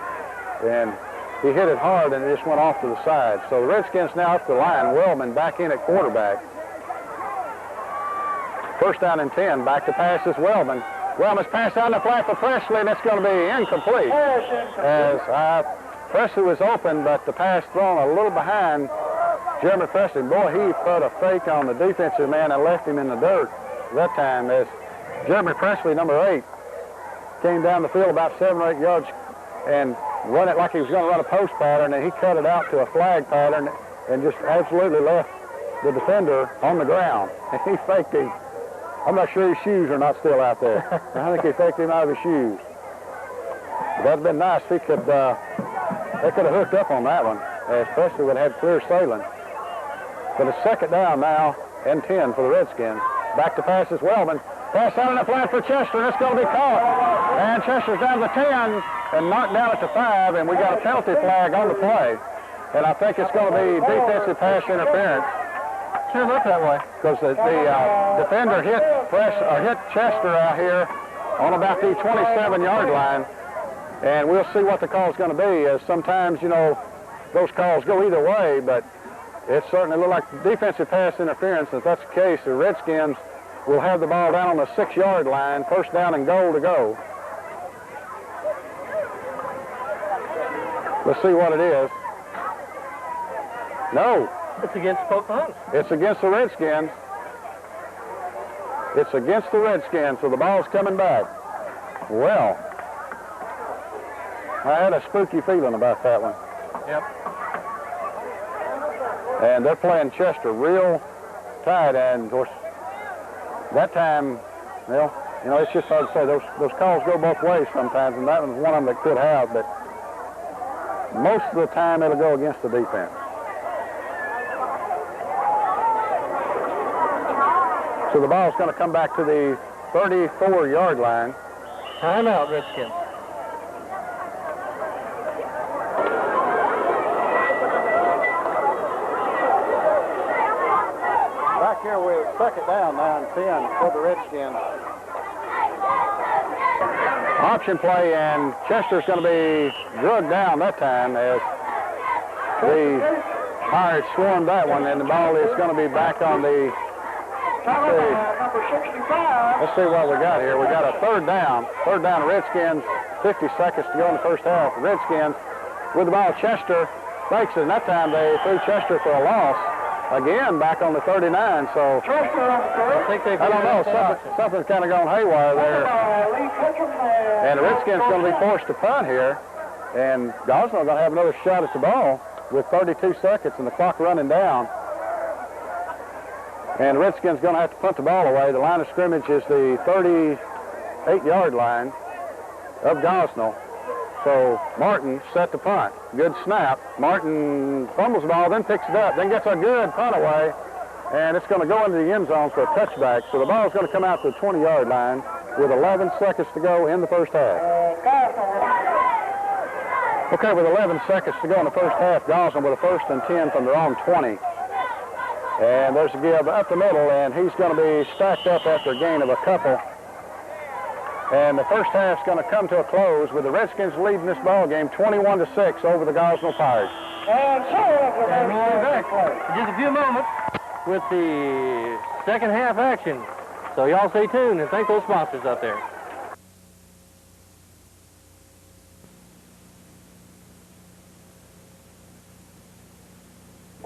S1: And he hit it hard, and it just went off to the side. So the Redskins now up the line. Wellman back in at quarterback. First down and 10. Back to pass is Wellman. Wellman's pass out in the flat for Presley, and it's going to be incomplete. As Presley was open, but the pass thrown a little behind Jeremy Presley. Boy, he put a fake on the defensive man and left him in the dirt that time, as Jeremy Presley, number 8, came down the field about 7 or 8 yards and run it like he was going to run a post pattern, and he cut it out to a flag pattern and just absolutely left the defender on the ground. And he faked him. I'm not sure his shoes are not still out there. I think he faked him out of his shoes. But that'd been nice if he could, they could have hooked up on that one, as Presley would have had clear sailing. But it's 2nd down now and 10 for the Redskins. Back to pass is Wellman. Pass out in the flat for Chester, and it's going to be caught. And Chester's down to 10 and knocked down at the 5, and we got a penalty flag on the play. And I think it's going to be defensive pass interference.
S2: Sure looked that way.
S1: Because the defender hit Chester out here on about the 27-yard line. And we'll see what the call's going to be. As sometimes, you know, those calls go either way, but it certainly looked like defensive pass interference. If that's the case, the Redskins will have the ball down on the 6-yard line, first down and goal to go. Let's see what it is. No.
S2: It's against Pocahontas.
S1: It's against the Redskins. It's against the Redskins, so the ball's coming back. Well, I had a spooky feeling about that one.
S2: Yep.
S1: And they're playing Chester real tight, and of course, that time, well, you know, it's just hard to say. Those calls go both ways sometimes, and that was one of them that could have, but most of the time it'll go against the defense. So the ball's going to come back to the 34-yard line.
S2: Timeout, Redskins.
S1: Back here with second down now and 10 for the Redskins. Option play, and Chester's going to be drugged down that time as the Pirates swarmed that one, and the ball is going to be back on the... Let's see what we got here. We got a third down. Third down, Redskins, 50 seconds to go in the first half. Redskins with the ball. Chester fakes it, and that time they threw Chester for a loss. Again, back on the 39, so
S2: I think
S1: I don't know. Something's kind of gone haywire there. And the Redskins going to be forced to punt here. And Gosnell going to have another shot at the ball with 32 seconds and the clock running down. And the Redskins going to have to punt the ball away. The line of scrimmage is the 38-yard line of Gosnell. So Martin set the punt. Good snap. Martin fumbles the ball, then picks it up, then gets a good punt away, and it's going to go into the end zone for a touchback. So the ball is going to come out to the 20-yard line with 11 seconds to go in the first half. Okay, with 11 seconds to go in the first half, Gosnell with a 1st and 10 from their own 20. And there's a give up the middle, and he's going to be stacked up after a gain of a couple. And the first half's going to come to a close with the Redskins leading this ball game 21-6 over the Gosnell Pirates.
S3: And so we're
S2: back in just a few moments with the second half action. So y'all stay tuned and thank those sponsors out there.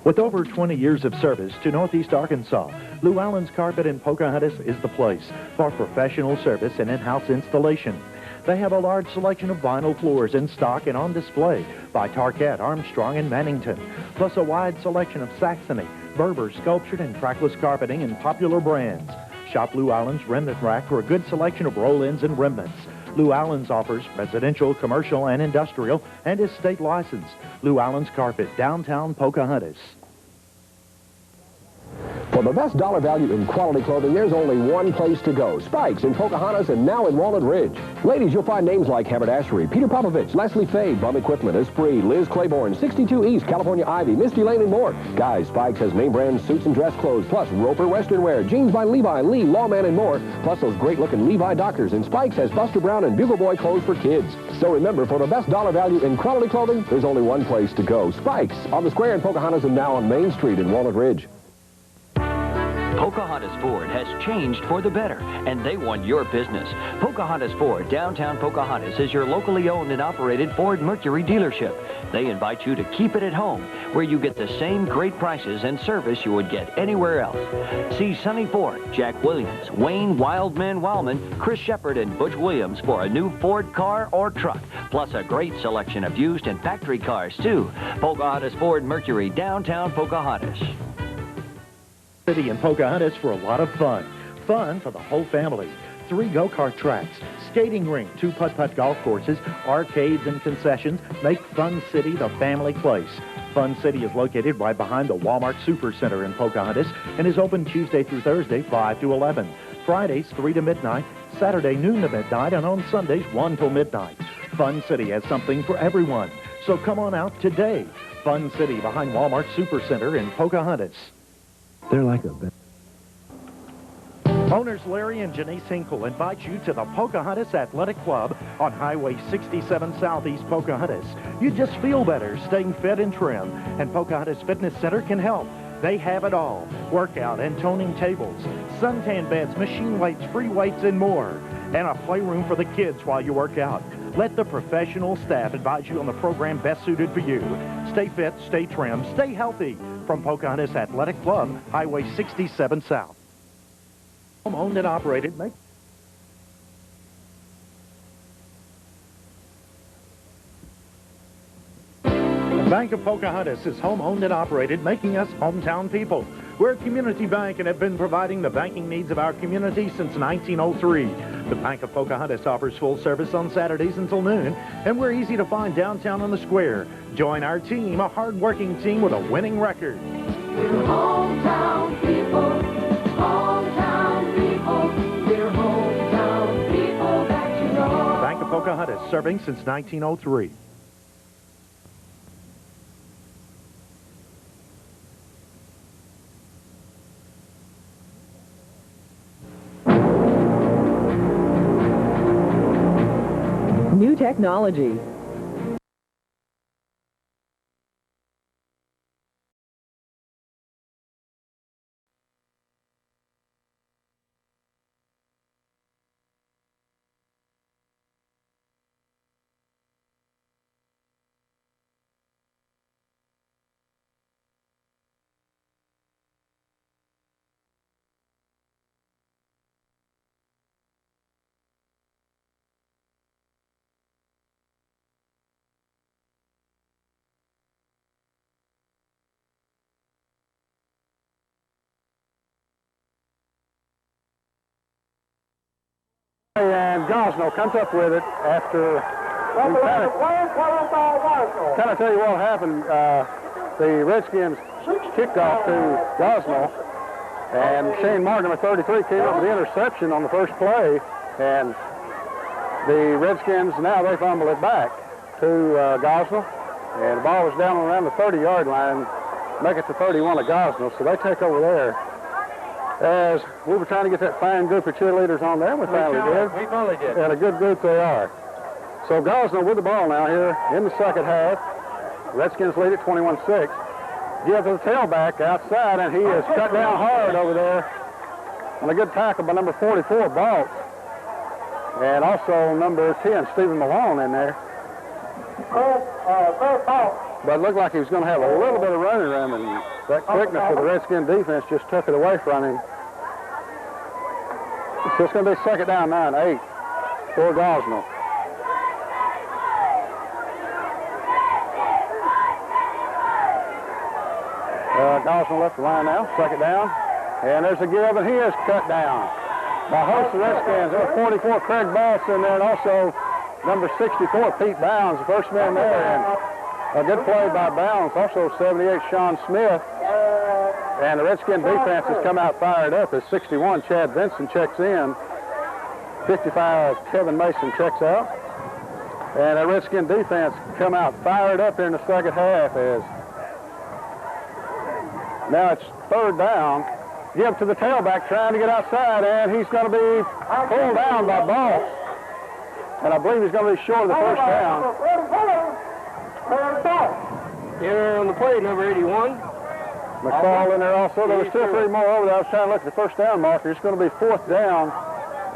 S4: With over 20 years of service to Northeast Arkansas, Lou Allen's Carpet in Pocahontas is the place for professional service and in-house installation. They have a large selection of vinyl floors in stock and on display by Tarkett, Armstrong, and Mannington, plus a wide selection of Saxony, Berber, sculptured, and trackless carpeting in popular brands. Shop Lou Allen's Remnant Rack for a good selection of roll-ins and remnants. Lou Allen's offers residential, commercial, and industrial, and is state licensed. Lou Allen's Carpet, downtown Pocahontas.
S5: For the best dollar value in quality clothing, there's only one place to go. Spikes in Pocahontas and now in Walnut Ridge. Ladies, you'll find names like Haberdashery, Peter Popovich, Leslie Fade, Bum Equipment, Esprit, Liz Claiborne, 62 East, California Ivy, Misty Lane, and more. Guys, Spikes has name brand suits and dress clothes, plus Roper Western wear, jeans by Levi, Lee, Lawman, and more, plus those great-looking Levi Doctors. And Spikes has Buster Brown and Bugle Boy clothes for kids. So remember, for the best dollar value in quality clothing, there's only one place to go. Spikes, on the square in Pocahontas and now on Main Street in Walnut Ridge.
S6: Pocahontas Ford has changed for the better, and they want your business. Pocahontas Ford, downtown Pocahontas, is your locally owned and operated Ford Mercury dealership. They invite you to keep it at home, where you get the same great prices and service you would get anywhere else. See Sonny Ford, Jack Williams, Wayne Wildman Wildman, Chris Shepard, and Butch Williams for a new Ford car or truck, plus a great selection of used and factory cars, too. Pocahontas Ford Mercury, downtown Pocahontas.
S4: City in Pocahontas for a lot of fun. Fun for the whole family. 3 go-kart tracks, skating rink, 2 putt-putt golf courses, arcades and concessions make Fun City the family place. Fun City is located right behind the Walmart Supercenter in Pocahontas and is open Tuesday through Thursday, 5 to 11. Fridays, 3 to midnight, Saturday, noon to midnight, and on Sundays, 1 till midnight. Fun City has something for everyone. So come on out today. Fun City behind Walmart Supercenter in Pocahontas.
S5: They're like a...
S4: Owners Larry and Janice Hinkle invite you to the Pocahontas Athletic Club on Highway 67 Southeast Pocahontas. You just feel better staying fit and trim, and Pocahontas Fitness Center can help. They have it all: workout and toning tables, suntan beds, machine weights, free weights, and more, and a playroom for the kids while you work out. Let the professional staff advise you on the program best suited for you. Stay fit, stay trim, stay healthy. From Pocahontas Athletic Club, Highway 67 South. Home-owned and operated. Bank of Pocahontas is home-owned and operated, making us hometown people. We're a community bank and have been providing the banking needs of our community since 1903. The Bank of Pocahontas offers full service on Saturdays until noon, and we're easy to find downtown on the square. Join our team, a hard-working team with a winning record.
S7: We're hometown people, hometown people. We're hometown people that you know.
S4: Bank of Pocahontas, serving since 1903.
S8: New technology.
S1: And Gosnell comes up with it after kind of tell you what happened. The Redskins kicked off to Gosnell, and Shane Martin, number 33, came up with the interception on the first play, and the Redskins, now they fumble it back to Gosnell, and the ball was down around the 30-yard line, make it to 31 of Gosnell, so they take over there. As we were trying to get that fine group of cheerleaders on there, we finally did.
S2: We finally did.
S1: And a good group they are. So Gosnell with the ball now here in the second half. Redskins lead it 21-6. Give to the tailback outside, and he is cut down hard over there. And a good tackle by number 44, Baltz. And also number 10, Stephen Malone in there. But it looked like he was going to have a little bit of running room, and that quickness of the Redskin defense just took it away from him. So it's going to be second down, 9-8 for Gosnell. Gosnell left the line now, second down. And there's a give, and he is cut down by host of the Redskins. Number 44, Craig Boss in there, and also number 64, Pete Bounds, the first man there. And a good play by Bounds, also 78, Sean Smith. And the Redskin defense has come out fired up as 61, Chad Vinson checks in. 55, Kevin Mason checks out. And the Redskin defense come out fired up here in the second half as now it's third down. Give to the tailback trying to get outside, and he's going to be pulled down by Boss. And I believe he's going to be short of the first down.
S2: Here on the play, number 81.
S1: McFall in there also. There was 2 or 3 more over there. I was trying to look at the first down marker. It's going to be fourth down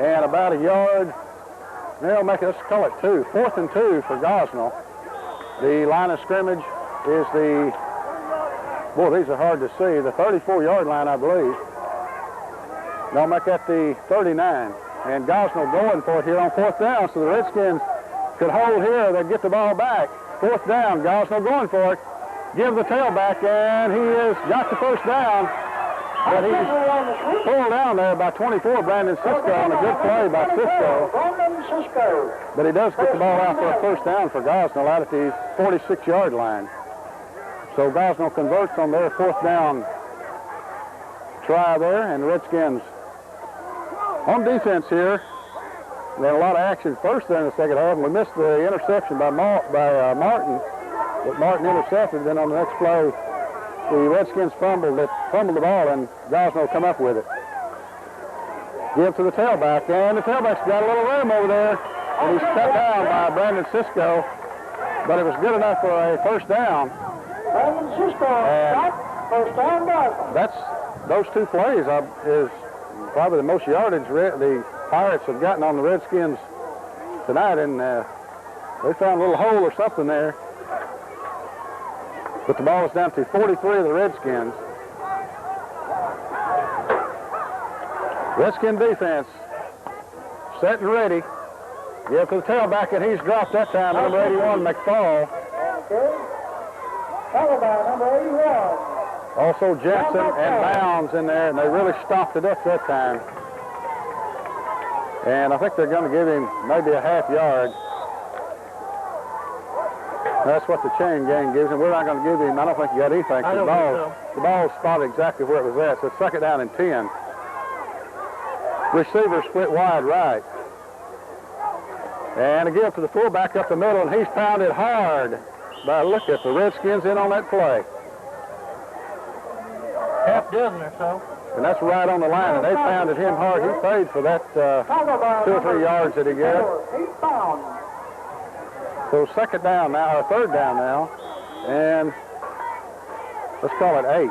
S1: and about a yard. They'll make it, let's call it 2. 4th and 2 for Gosnell. The line of scrimmage is the, boy, these are hard to see, the 34-yard line, I believe. They'll make that the 39. And Gosnell going for it here on 4th down, so the Redskins could hold here. They'll get the ball back. 4th down, Gosnell going for it. Give the tailback, and he has got the first down. But he's pulled down there by 24, Brandon Sisco, on a good play by Sisco. But he does get the ball out for a first down for Gosnell out at the 46-yard line. So Gosnell converts on their 4th down try there, and the Redskins on defense here. They had a lot of action first there in the second half, and we missed the interception by Martin. But Martin intercepted. Then on the next play, the Redskins fumbled the ball, and Gosnell come up with it. Give to the tailback, and the tailback's got a little room over there, and he's cut down by Brandon Sisco, but it was good enough for a first down.
S3: Brandon Sisco, first down,
S1: That's those two plays is probably the most yardage the Pirates have gotten on the Redskins tonight, and they found a little hole or something there. But the ball is down to 43 of the Redskins. Redskin defense set and ready. Give to the tailback, and he's dropped that time. Number 81, McFall.
S3: Okay. Followed by number 81.
S1: Also Jensen and Bounds in there, and they really stopped it up that time. And I think they're going to give him maybe a half yard. That's what the chain gang gives him. We're not going to give him, I don't think he got anything. The ball's spotted exactly where it was at, so it's second down and 10. Receiver split wide right. And a give to the fullback up the middle, and he's pounded hard. But look at the Redskins in on that play.
S2: Half dozen or so.
S1: And that's right on the line, and they pounded him hard. He paid for that 2 or 3 yards that he got. So second down now, or third down now, and let's call it 8.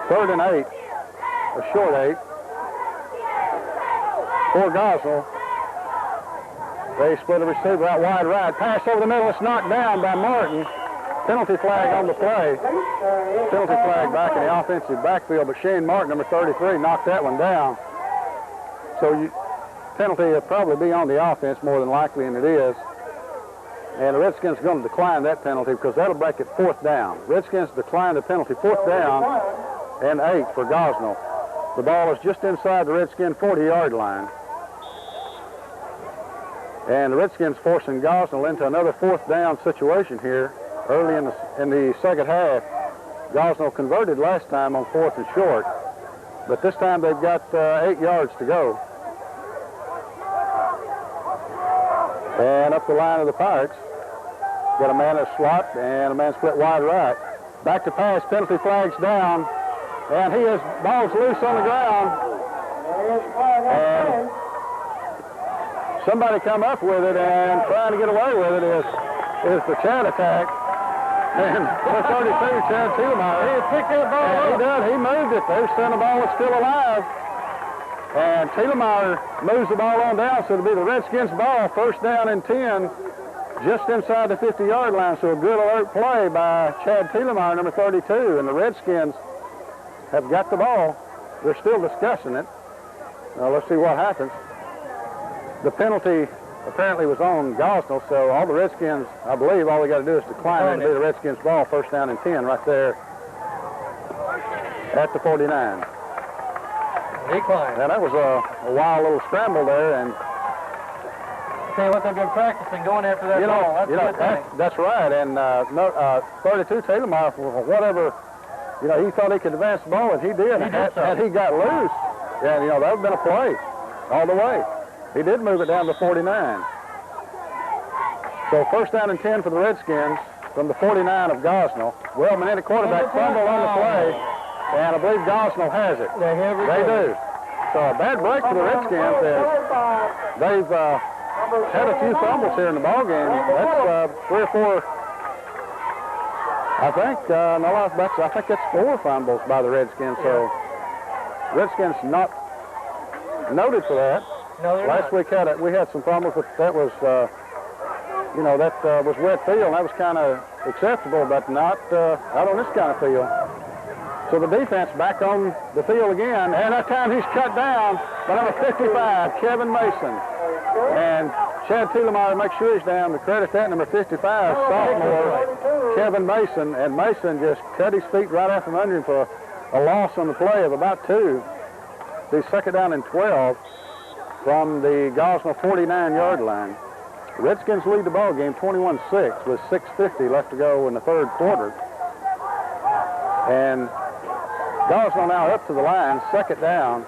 S1: Third and 8, a short 8. For Gosnell. They split a receiver out wide right. Pass over the middle, it's knocked down by Martin. Penalty flag on the play. Penalty flag back in the offensive backfield, but Shane Martin, number 33, knocked that one down. So penalty will probably be on the offense more than likely, and it is. And the Redskins are going to decline that penalty because that'll break it fourth down. Redskins decline the penalty, fourth down and 8 for Gosnell. The ball is just inside the Redskin 40-yard line. And the Redskins forcing Gosnell into another fourth down situation here early in the second half. Gosnell converted last time on 4th and short, but this time they've got 8 yards to go. And up the line of the Pirates, got a man in a slot and a man split wide right. Back to pass, penalty flags down, and ball's loose on the ground. And somebody come up with it, and trying to get away with it is the Chad attack. And number 32, Chad Thielemeyer.
S2: He picked that ball up.
S1: He did. He moved it. There's center ball is still alive. And Thielemeyer moves the ball on down, so it'll be the Redskins' ball, first down and 10, just inside the 50-yard line. So a good alert play by Chad Thielemeyer, number 32. And the Redskins have got the ball. They're still discussing it. Now let's see what happens. The penalty apparently was on Gosnell, so all the Redskins, I believe, all they got to do is decline it and be the Redskins' ball, first down and 10 right there at the 49.
S2: Decline.
S1: Now that was a wild little scramble there, and
S2: See what they've been practicing going after that ball. That's a good thing.
S1: that's right. And 32 Thielemeyer, for whatever, he thought he could advance the ball, and he did. And he got loose, and that would have been a play all the way. He did move it down to 49. So first down and 10 for the Redskins from the 49 of Gosnell. Wellman in at quarterback, fumble on the play, and I believe Gosnell has it. They do. So a bad break for the Redskins. They've had a few fumbles here in the ball game. That's 3 or 4. I think I think that's 4 fumbles by the Redskins. So Redskins not noted for that.
S2: No,
S1: Last week we had some fumbles, but that was was wet field, and that was kind of acceptable, but not on this kind of field. So the defense back on the field again, and that time he's cut down by number 55, Kevin Mason. And Chad Thielemeyer makes sure he's down to credit that number 55, sophomore Kevin Mason, and Mason just cut his feet right out from under him for a loss on the play of about 2. The second down and 12 from the Gosnell 49-yard line. The Redskins lead the ball game 21-6 with 6:50 left to go in the third quarter. And Gosnell now up to the line, second down.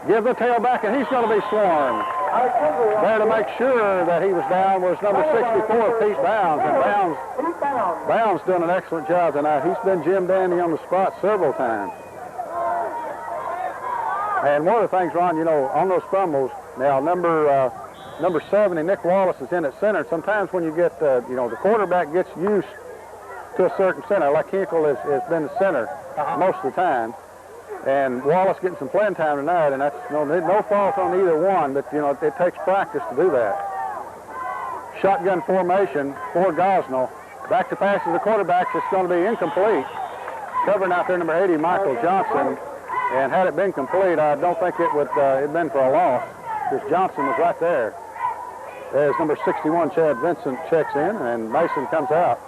S1: Give the tailback, and he's going to be swarmed. There to make sure that he was down was number 64, Pete Bounds. And Bounds doing an excellent job tonight. He's been Jim Dandy on the spot several times. And one of the things, Ron, you know, on those fumbles, now number 70, Nick Wallace, is in at center. Sometimes when you get, you know, the quarterback gets used to a certain center, like Hinkle has been the center most of the time. And Wallace getting some playing time tonight, and that's no fault on either one, but, you know, it takes practice to do that. Shotgun formation for Gosnell. Back to pass to the quarterbacks. It's going to be incomplete. Covering out there, number 80, Michael Johnson. And had it been complete, I don't think it would have been for a loss, because Johnson was right there. There's number 61, Chad Vincent, checks in, and Mason comes out.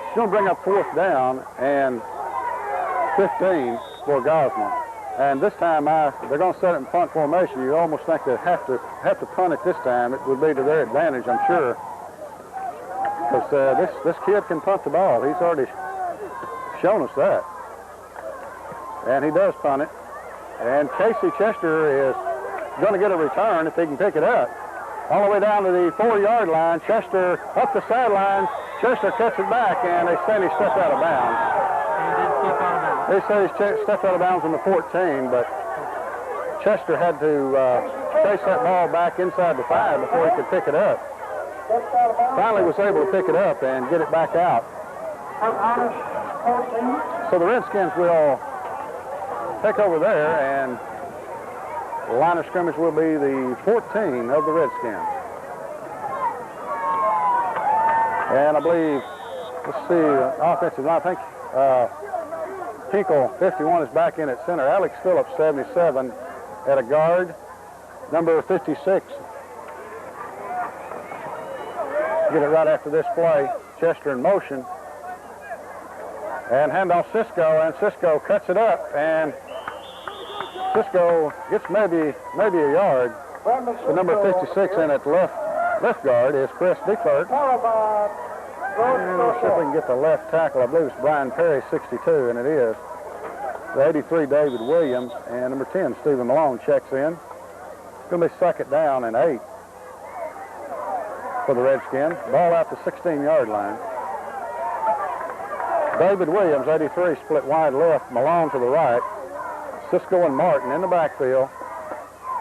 S1: He's going to bring up 4th down and 15 for Gosnell. And this time they're going to set it in punt formation. You almost think they have to punt it this time. It would be to their advantage, I'm sure. Because this kid can punt the ball. He's already shown us that. And he does punt it. And Casey Chester is going to get a return if he can pick it up. All the way down to the 4-yard line. Chester up the sideline. Chester cuts it back, and they say he stepped out of bounds. They say he stepped out of bounds on the 14, but Chester had to chase that ball back inside the 5 before he could pick it up. Finally was able to pick it up and get it back out. So the Redskins will take over there, and the line of scrimmage will be the 14 of the Redskins. And I believe, let's see, offensive line, I think Hinkle, 51, is back in at center. Alex Phillips, 77, at a guard. Number 56. Get it right after this play. Chester in motion. And handoff Sisco, and Sisco cuts it up, and Sisco gets maybe a yard. The number 56 in at left guard is Chris Dickford. And we'll see if we can get the left tackle. I believe it's Brian Perry, 62, and it is. The 83, David Williams, and number 10, Stephen Malone, checks in. It's going to be 2nd down and 8 for the Redskins. Ball out the 16-yard line. David Williams, 83, split wide left. Malone to the right. Sisco and Martin in the backfield.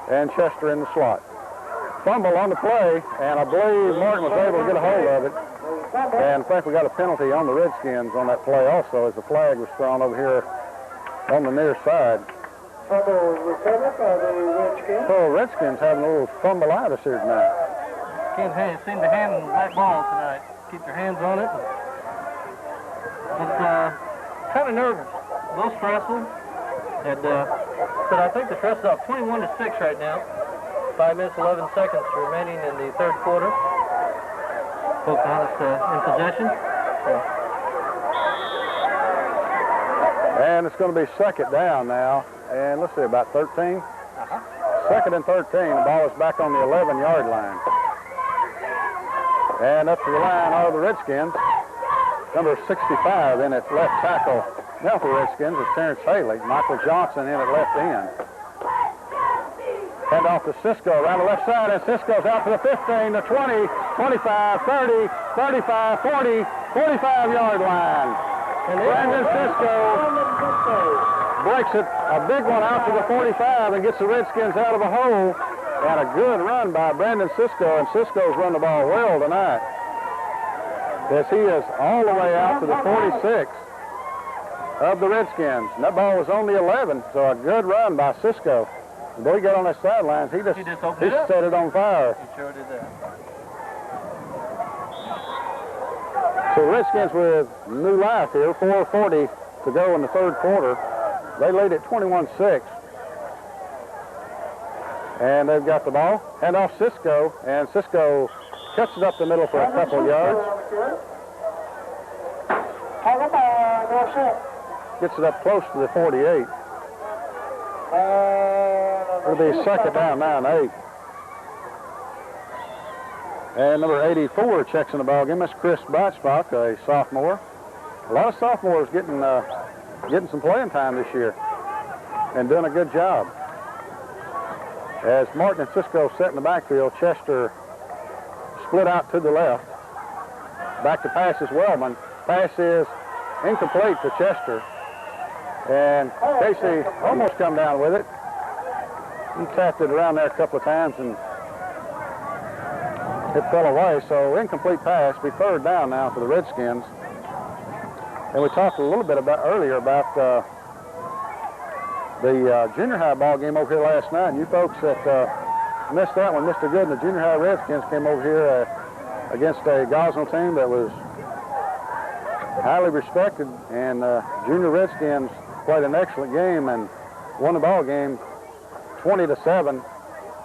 S1: And Chester in the slot. Fumble on the play, and I believe Martin was able to get a hold of it. And in fact, we got a penalty on the Redskins on that play also, as the flag was thrown over here on the near side.
S3: Fumble recovered by the Redskins.
S1: So Redskins having a little fumbleitis here tonight.
S2: Can't seem to handle that ball tonight. Keep your hands on it. It's kind of nervous, a little stressful. And but I think the stress is off. 21-6 right now. 5 minutes, 11 seconds remaining in the 3rd quarter. Pocahontas in possession.
S1: And it's going to be 2nd down now. And let's see, about 13. 2nd and 13. The ball is back on the 11-yard line. And up to the line are the Redskins. Number 65 in at left tackle. Now for Redskins is Terrence Haley. Michael Johnson in at left end. Hand off to Sisco around the left side, and Sisco's out to the 15, the 20, 25, 30, 35, 40, 45-yard line. And Brandon Sisco breaks it, a big one out to the 45, and gets the Redskins out of a hole. And a good run by Brandon Sisco, and Sisco's run the ball well tonight, as he is all the way out to the 46 of the Redskins. And that ball was on the 11, so a good run by Sisco. And boy, he got on that sidelines. He just set it on fire.
S2: He sure did that.
S1: So the Redskins with new life here, 4:40 to go in the 3rd quarter. They lead at 21-6. And they've got the ball. Hand off Sisco, and Sisco cuts it up the middle for a couple yards. Gets it up close to the 48. It'll be 2nd down, 9 8. And number 84 checks in the ball game. That's Chris Batchbach, a sophomore. A lot of sophomores getting some playing time this year and doing a good job. As Martin and Sisco set in the backfield, Chester split out to the left. Back to pass is Wellman. Pass is incomplete to Chester. And Casey almost come down with it. He tapped it around there a couple of times and it fell away. So incomplete pass. Be third down now for the Redskins. And we talked a little bit earlier about the junior high ball game over here last night. And you folks that missed that one, Mr. Good and the junior high Redskins came over here against a Gosnell team that was highly respected. And junior Redskins played an excellent game and won the ball game 20-7.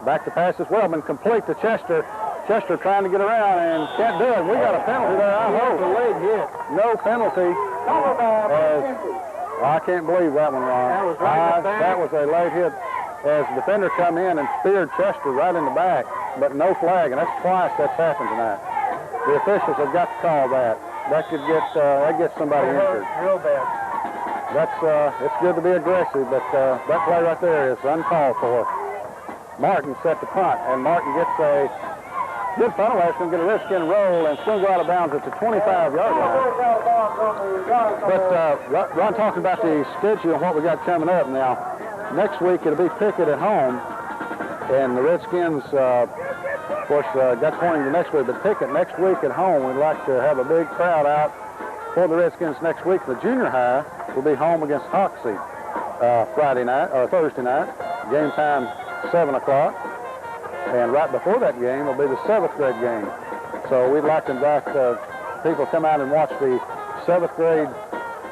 S1: Back to pass as Wellman, complete to Chester. Chester trying to get around and can't do it. We got a penalty there, I hope. No penalty. I can't believe that one, Ron. That was a late hit as the defender come in and speared Chester right in the back, but no flag, and that's twice that's happened tonight. The officials have got to call that. That could get somebody injured.
S3: Real bad.
S1: It's good to be aggressive, but that play right there is uncalled for. Martin set the punt, and Martin gets a good punt away. It's going to get a Redskin roll, and it's going to go out of bounds at the 25-yard line. But Ron talking about the schedule and what we got coming up now. Next week it'll be Pickett at home, and the Redskins, of course, got pointing to next week. But Pickett next week at home, we'd like to have a big crowd out for the Redskins next week. The junior high will be home against Hoxie Thursday night. Game time 7 o'clock. And right before that game will be the 7th grade game. So we'd like to invite people to come out and watch the 7th grade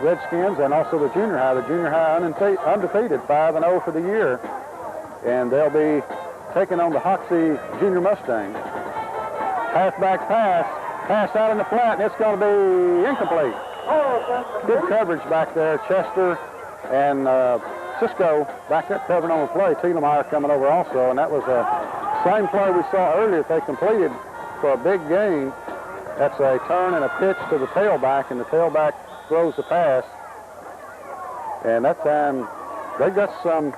S1: Redskins and also the junior high. The junior high undefeated, 5-0 for the year. And they'll be taking on the Hoxie Junior Mustangs. Halfback pass out in the flat, and it's going to be incomplete. Good coverage back there. Chester and Sisco back up covering on the play. Tielemeier coming over also, and that was a same play we saw earlier that they completed for a big gain. That's a turn and a pitch to the tailback, and the tailback throws the pass. And that time, they've got some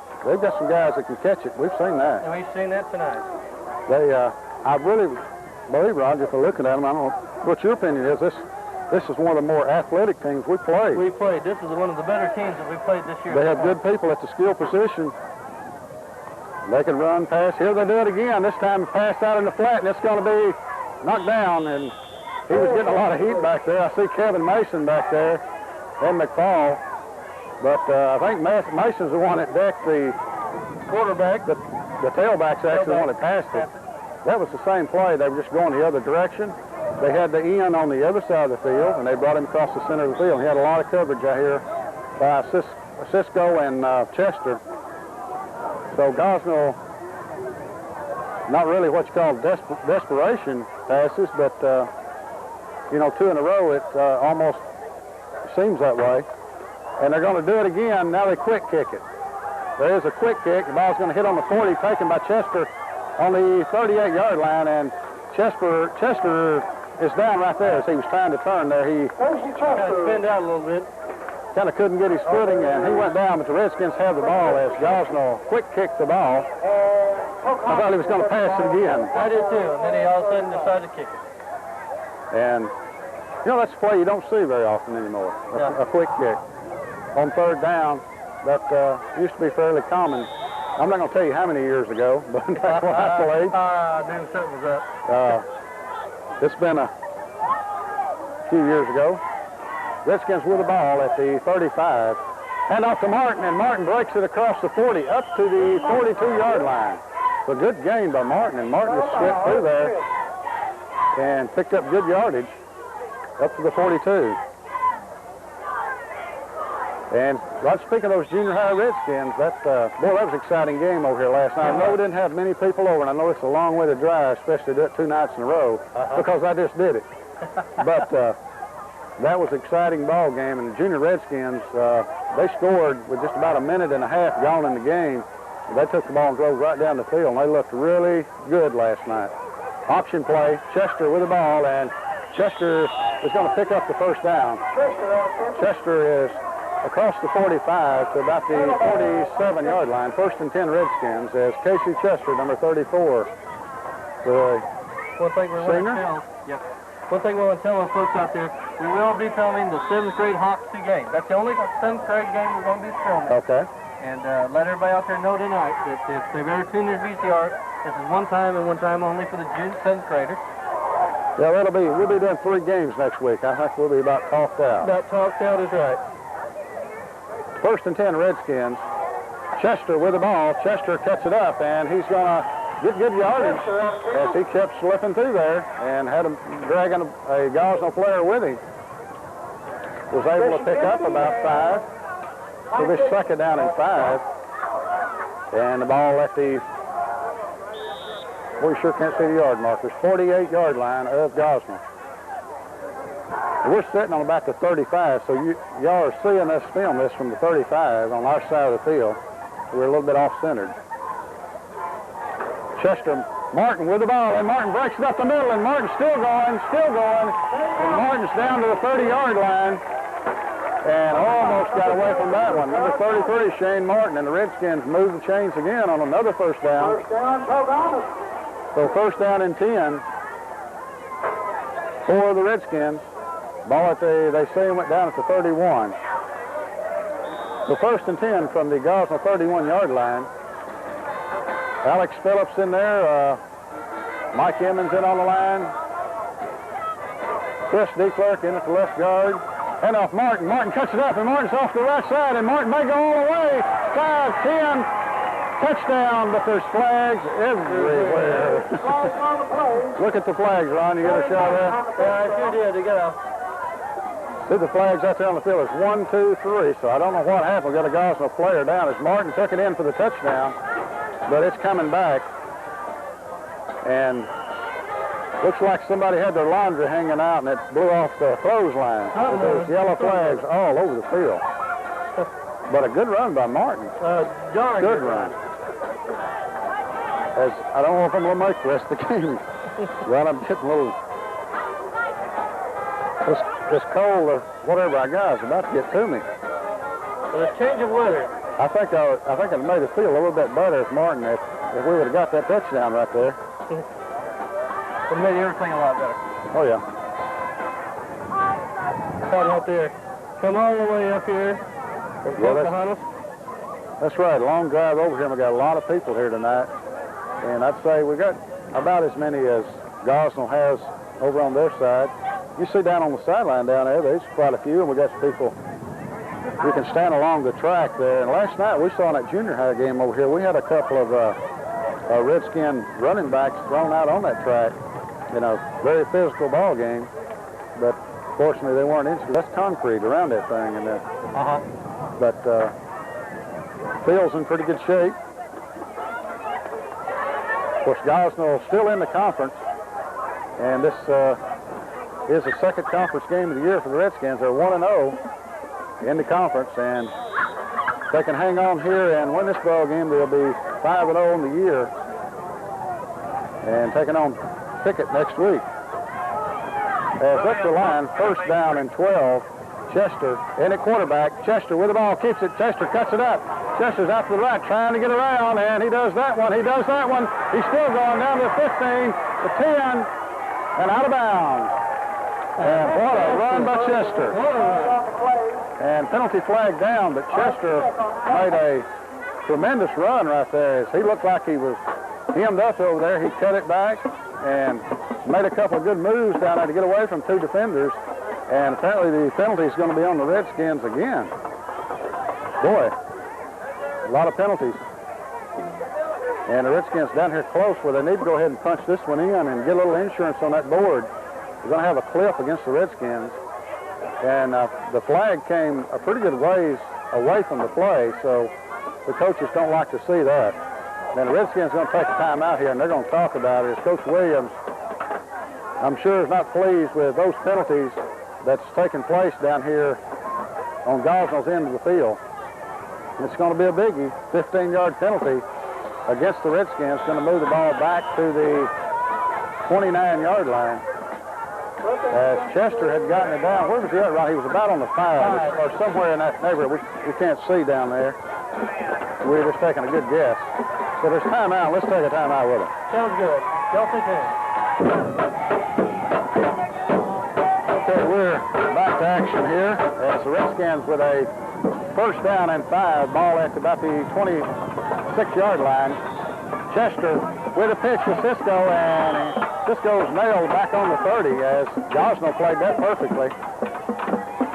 S1: guys that can catch it. We've seen that.
S3: And we've seen that tonight.
S1: I really believe, Roger, if we're looking at them, I don't know what your opinion is. This is one of the more athletic teams we played.
S3: This is one of the better teams that we played this year.
S1: They have good people at the skill position. They can run, pass. Here they do it again. This time pass out in the flat, and it's going to be knocked down. And he was getting a lot of heat back there. I see Kevin Mason back there and McFall. But I think Mason's the one that decked the quarterback. The tailback's actually the one that passed it. That was the same play. They were just going the other direction. They had the end on the other side of the field, and they brought him across the center of the field. He had a lot of coverage out here by Sisco and Chester. So Gosnell, not really what you call desperation passes, but, 2 in a row, it almost seems that way. And they're going to do it again. Now they quick kick it. There is a quick kick. The ball's going to hit on the 40, taken by Chester on the 38-yard line, and Chester is down right there as he was trying to turn there. He
S3: kind of spinned out a little bit.
S1: Kind of couldn't get his footing, and he went down, but the Redskins have the ball as Gosnell quick kicked the ball. I thought he was going to pass it again.
S3: I did too, and then he all of a sudden decided to kick it.
S1: And, that's a play you don't see very often anymore, a quick kick. On third down, that used to be fairly common. I'm not going to tell you how many years ago, but that's when I played.
S3: I knew something was up.
S1: It's been a few years ago. Redskins with the ball at the 35. Hand off to Martin, and Martin breaks it across the 40 up to the 42-yard line. So good gain by Martin, and Martin just slipped through there and picked up good yardage up to the 42. And right, speaking of those junior high Redskins, that was an exciting game over here last night. I know we didn't have many people over, and I know it's a long way to drive, especially to do it 2 nights in a row, because I just did it. But that was an exciting ball game, and the junior Redskins, they scored with just about a minute and a half gone in the game. They took the ball and drove right down the field, and they looked really good last night. Option play, Chester with the ball, and Chester is going to pick up the first down. Chester is across the 45 to about the 47-yard line. 1st and 10 Redskins as Casey Chester, number 34. The
S2: One thing we want to tell, one thing we want to tell our folks out there, we will be filming the 7th grade Hoxie game. That's the only 7th grade game we're going to be filming.
S1: Okay.
S2: And let everybody out there know tonight that if they've ever tuned their VCR, this is one time and one time only for the 7th graders.
S1: Yeah, we'll be doing 3 games next week. I think we'll be about talked out.
S2: About talked out is right.
S1: 1st and 10 Redskins. Chester with the ball. Chester cuts it up, and he's going to get good yardage as he kept slipping through there and had him dragging a Gosnell player with him. Was able to pick up about 5. So this 2nd down and 5. And the ball at the, we sure can't see the yard markers, 48-yard line of Gosnell. We're sitting on about the 35, so y'all are seeing us film this from the 35 on our side of the field. We're a little bit off-centered. Chester, Martin with the ball, and Martin breaks it up the middle, and Martin's still going, and Martin's down to the 30-yard line, and almost got away from that one. Number 33, Shane Martin, and the Redskins move the chains again on another 1st down. So 1st down and 10 for the Redskins. Ball at they say went down at the 31. So 1st and 10 from the Gosnell 31-yard line. Alex Phillips in there. Mike Emmons in on the line. Chris DeClerk in at the left guard. And off Martin. Martin cuts it up, and Martin's off the right side, and Martin may go all the way. 5, 10, touchdown, but there's flags everywhere. Look at the flags, Ron. You get a shot at that?
S2: Yeah, I sure did. They got a
S1: See the flags out there on the field. It's 1, 2, 3. So I don't know what happened. We got a Gosnell player down as Martin took it in for the touchdown, but it's coming back. And looks like somebody had their laundry hanging out and it blew off the clothesline. There's yellow flags all over the field. But a good run by Martin. Good run. As I don't know if I'm going to make the rest of the game. Well, I'm getting a little... This cold or whatever I got is about to get to me.
S2: Well, a change of weather.
S1: I think it made it feel a little bit better if Martin, if we would have got that touchdown right there.
S2: It made everything a lot better.
S1: Oh, yeah.
S2: Come up there. Come all the way up here.
S1: Yeah, that's right. Long drive over here. We got a lot of people here tonight. And I'd say we got about as many as Gosnell has over on their side. You see down on the sideline down there, there's quite a few, and we got some people you can stand along the track there. And last night we saw in that junior high game over here, we had a couple of Redskin running backs thrown out on that track in a very physical ball game. But fortunately they weren't injured. That's concrete around that thing. And But field's in pretty good shape. Of course, Gosnell still in the conference, and this is the 2nd conference game of the year for the Redskins. They're 1-0 in the conference, and if they can hang on here and win this ball game, they'll be 5-0 in the year and taking on Pickett next week. As up the line, 1st down and 12. Chester in at quarterback. Chester with the ball, keeps it. Chester cuts it up. Chester's out to the right, trying to get around, and he does that one. He does that one. He's still going down to the 15, the 10, and out of bounds. And what a run by Chester. And penalty flag down, but Chester made a tremendous run right there. As he looked like he was hemmed up over there. He cut it back and made a couple of good moves down there to get away from 2 defenders. And apparently the penalty is going to be on the Redskins again. Boy, a lot of penalties. And the Redskins down here close where they need to go ahead and punch this one in and get a little insurance on that board. We're going to have a cliff against the Redskins. And the flag came a pretty good ways away from the play, so the coaches don't like to see that. Then the Redskins are going to take a time out here, and they're going to talk about it. As Coach Williams, I'm sure, is not pleased with those penalties that's taking place down here on Gosnell's end of the field. It's going to be a biggie, 15-yard penalty against the Redskins. Going to move the ball back to the 29-yard line. as Chester had gotten it down. Where was he at, Ron? He was about on the 5 or somewhere in that neighborhood. We can't see down there. We're just taking a good guess. So there's timeout. Let's take a timeout with it.
S2: Sounds good. Y'all take care.
S1: Okay, we're back to action here as the Redskins with a first down and 5, ball at about the 26-yard line. Chester with a pitch to Sisco, and Sisco's nailed back on the 30 as Gosnell played that perfectly.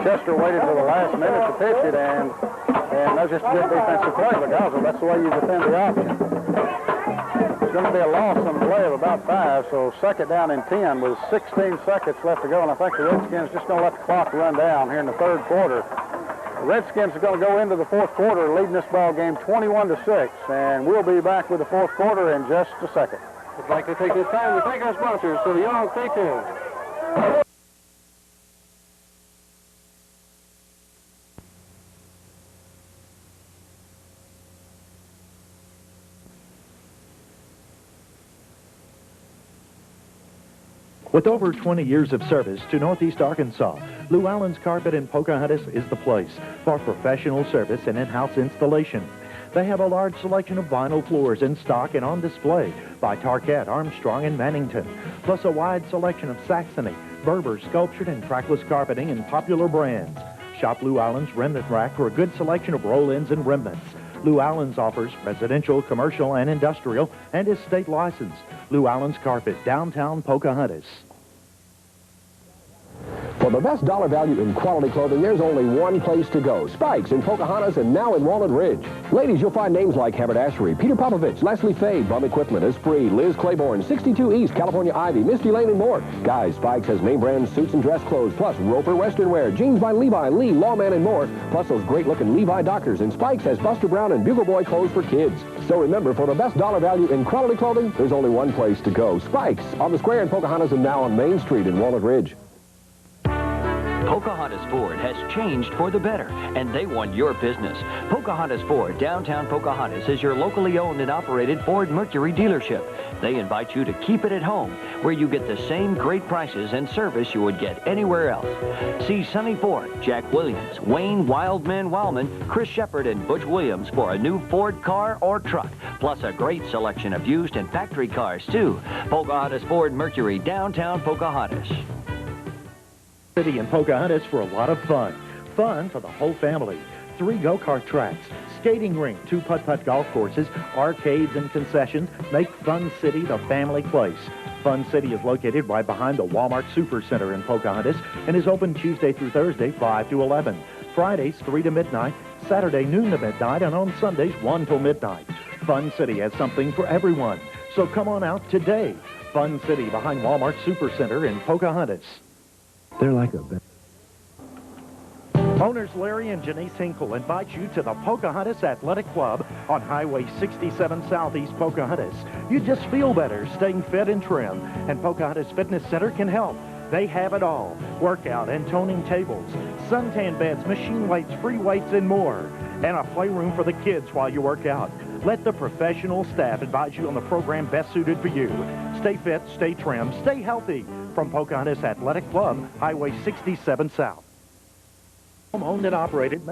S1: Chester waited till the last minute to pitch it, and that was just a good defensive play by Gosnell. That's the way you defend the option. It's going to be a loss on the play of about 5, so second down and 10 with 16 seconds left to go, and I think the Redskins just going to let the clock run down here in the third quarter. The Redskins are going to go into the fourth quarter leading this ball game 21-6, and we'll be back with the fourth quarter in just a second.
S2: I'd like to take this time to thank our sponsors, so y'all stay tuned.
S4: With over 20 years of service to Northeast Arkansas, Lou Allen's Carpet in Pocahontas is the place for professional service and in-house installation. They have a large selection of vinyl floors in stock and on display by Tarkett, Armstrong, and Mannington, plus a wide selection of Saxony, Berber, sculptured, and trackless carpeting in popular brands. Shop Lou Allen's Remnant Rack for a good selection of roll-ins and remnants. Lou Allen's offers residential, commercial, and industrial, and is state licensed. Lou Allen's Carpet, downtown Pocahontas.
S5: For the best dollar value in quality clothing, there's only one place to go. Spikes in Pocahontas and now in Walnut Ridge. Ladies, you'll find names like Haberdashery, Peter Popovich, Leslie Fade, Bum Equipment, Esprit, Liz Claiborne, 62 East, California Ivy, Misty Lane, and more. Guys, Spikes has name brand suits and dress clothes, plus Roper Western wear, jeans by Levi, Lee, Lawman, and more, plus those great-looking Levi Doctors. And Spikes has Buster Brown and Bugle Boy clothes for kids. So remember, for the best dollar value in quality clothing, there's only one place to go. Spikes, on the square in Pocahontas and now on Main Street in Walnut Ridge.
S6: Pocahontas Ford has changed for the better, and they want your business. Pocahontas Ford, downtown Pocahontas, is your locally owned and operated Ford Mercury dealership. They invite you to keep it at home, where you get the same great prices and service you would get anywhere else. See Sonny Ford, Jack Williams, Wayne Wildman Wildman, Chris Shepard, and Butch Williams for a new Ford car or truck, plus a great selection of used and factory cars, too. Pocahontas Ford Mercury, downtown Pocahontas.
S4: City in Pocahontas for a lot of fun. Fun for the whole family. 3 go-kart tracks, skating rink, 2 putt-putt golf courses, arcades and concessions make Fun City the family place. Fun City is located right behind the Walmart Supercenter in Pocahontas and is open Tuesday through Thursday, 5 to 11. Fridays, 3 to midnight, Saturday, noon to midnight, and on Sundays, 1 till midnight. Fun City has something for everyone. So come on out today. Fun City behind Walmart Supercenter in Pocahontas.
S5: They're like a...
S4: Owners Larry and Janice Hinkle invite you to the Pocahontas Athletic Club on Highway 67 Southeast Pocahontas. You just feel better staying fit and trim, and Pocahontas Fitness Center can help. They have it all. Workout and toning tables, suntan beds, machine weights, free weights, and more. And a playroom for the kids while you work out. Let the professional staff advise you on the program best suited for you. Stay fit, stay trim, stay healthy. From Pocahontas Athletic Club, Highway 67 South. Home-owned and operated.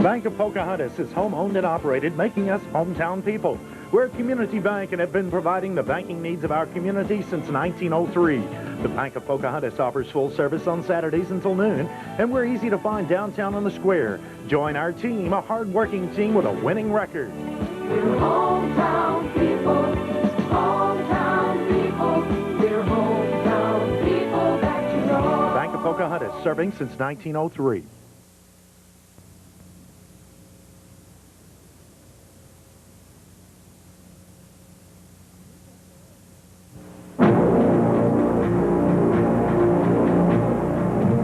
S4: Bank of Pocahontas is home-owned and operated, making us hometown people. We're a community bank and have been providing the banking needs of our community since 1903. The Bank of Pocahontas offers full service on Saturdays until noon, and we're easy to find downtown on the square. Join our team, a hard-working team with a winning record.
S7: We're hometown people, we're hometown people that you know.
S4: Bank of Pocahontas, serving since 1903.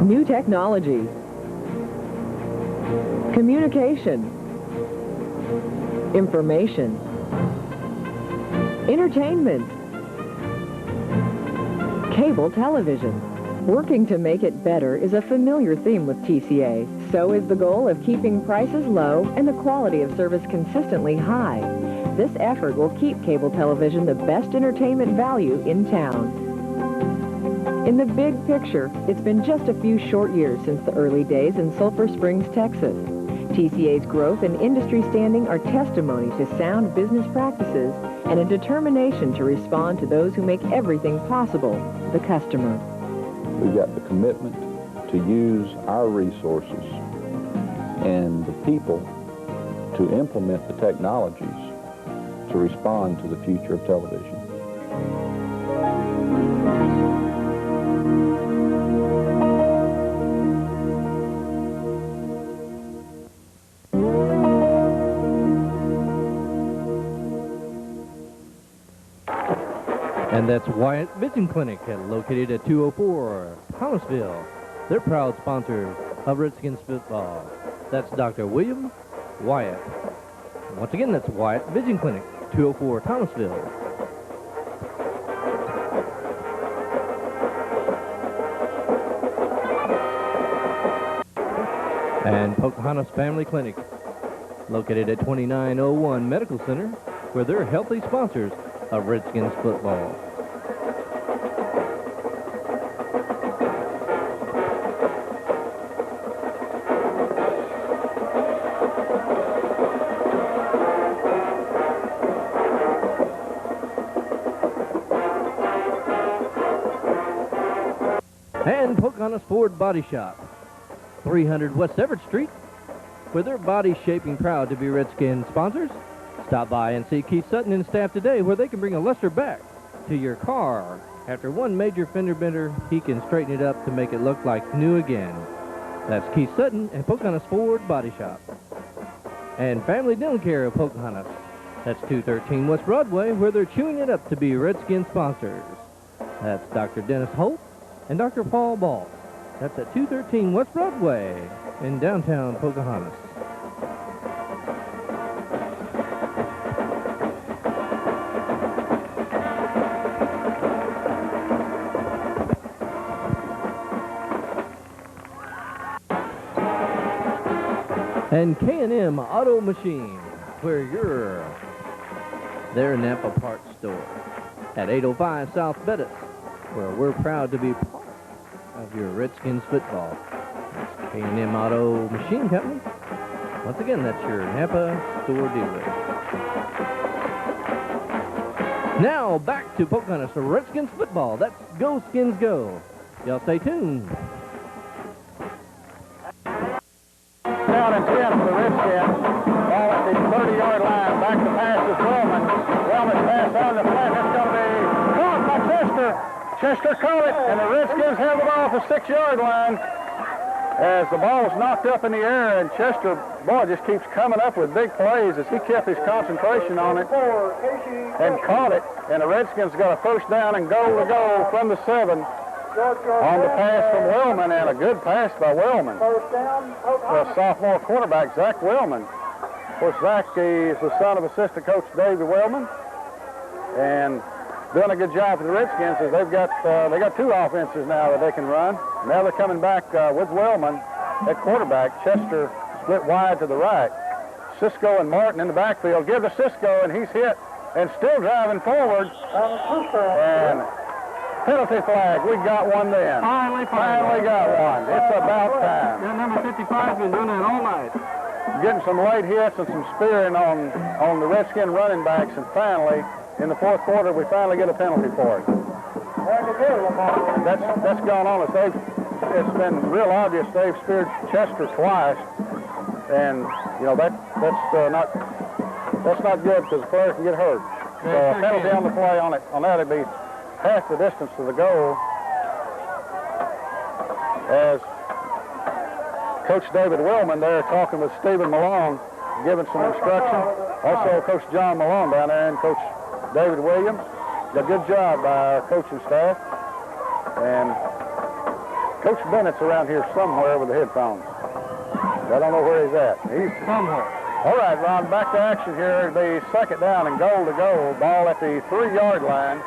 S8: New technology. Communication. Information. Entertainment. Cable television. Working to make it better is a familiar theme with TCA. So is the goal of keeping prices low and the quality of service consistently high. This effort will keep cable television the best entertainment value in town. In the big picture, it's been just a few short years since the early days in Sulphur Springs, Texas. TCA's growth and industry standing are testimony to sound business practices and a determination to respond to those who make everything possible, the customer.
S9: We've got the commitment to use our resources and the people to implement the technologies to respond to the future of television.
S10: And that's Wyatt Vision Clinic, located at 204 Thomasville. They're proud sponsors of Redskins football. That's Dr. William Wyatt. Once again, that's Wyatt Vision Clinic, 204 Thomasville. And Pocahontas Family Clinic, located at 2901 Medical Center, where they're healthy sponsors of Redskins football. And Pocahontas Ford Body Shop, 300 West Everett Street, where they're body shaping proud to be Redskins sponsors. Stop by and see Keith Sutton and staff today, where they can bring a luster back to your car. After one major fender bender, he can straighten it up to make it look like new again. That's Keith Sutton and Pocahontas Ford Body Shop. And Family Dental Care of Pocahontas. That's 213 West Broadway, where they're chewing it up to be Redskins sponsors. That's Dr. Dennis Holt and Dr. Paul Ball. That's at 213 West Broadway in downtown Pocahontas. And K&M Auto Machine, where you're their Napa Parts store at 805 South Bettis, where we're proud to be part of your Redskins football. That's K&M Auto Machine Company. Once again, that's your Napa store dealer. Now back to Pocahontas Redskins football. That's Go Skins Go. Y'all stay tuned.
S1: Down and 10 for the Redskins. Ball at the 30-yard line. Back to pass is Wellman. Wellman pass down the flat. It's going to be caught by Chester. Chester caught it, and the Redskins have the ball at the 6-yard line. As the ball was knocked up in the air, and Chester, boy, just keeps coming up with big plays as he kept his concentration on it and caught it. And the Redskins got a first down and goal to go from the 7 on the pass from Wellman, and a good pass by Wellman. The sophomore quarterback, Zach Wellman. Of course, Zach is the son of assistant coach David Wellman, and doing a good job for the Redskins as they got two offenses now that they can run. Now they're coming back with Wellman at quarterback. Chester split wide to the right. Sisco and Martin in the backfield. Give to Sisco, and he's hit and still driving forward. And penalty flag. We got one then. Finally got one. It's about time.
S2: Yeah, number 55's been doing that all night.
S1: Getting some late hits and some spearing on the Redskin running backs, and finally, in the fourth quarter, we finally get a penalty for it. That's gone on us. It's been real obvious they've speared Chester twice, and you know that's not good because the player can get hurt. So a penalty on the play on that would be half the distance to the goal. As Coach David Wellman there talking with Stephen Malone, giving some instruction. Also Coach John Malone down there and Coach David Williams. A good job by our coaching staff. And Coach Bennett's around here somewhere with the headphones. I don't know where he's at. He's somewhere. All right, Ron, back to action here. It'll be second down and goal to go. Ball at the 3-yard line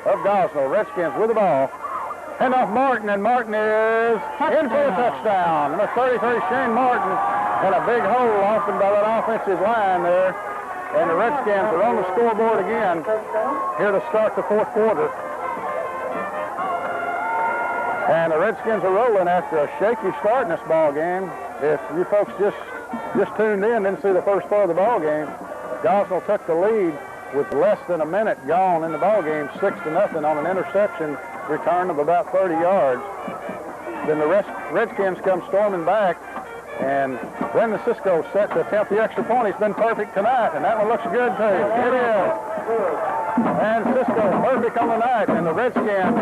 S1: of Gosnell. Redskins with the ball. Hand off Martin, and Martin is in for a touchdown. Number 33, Shane Martin, and a big hole opened by that offensive line there. And the Redskins are on the scoreboard again here to start the fourth quarter. And the Redskins are rolling after a shaky start in this ball game. If you folks just tuned in, didn't see the first part of the ball game, Gosnell took the lead with less than a minute gone in the ball game, 6-0 on an interception return of about 30 yards. Then the Redskins come storming back, and Brandon Sisco set to attempt the extra point. He's been perfect tonight, and that one looks good too. It is. And Sisco perfect on the night, and the Redskins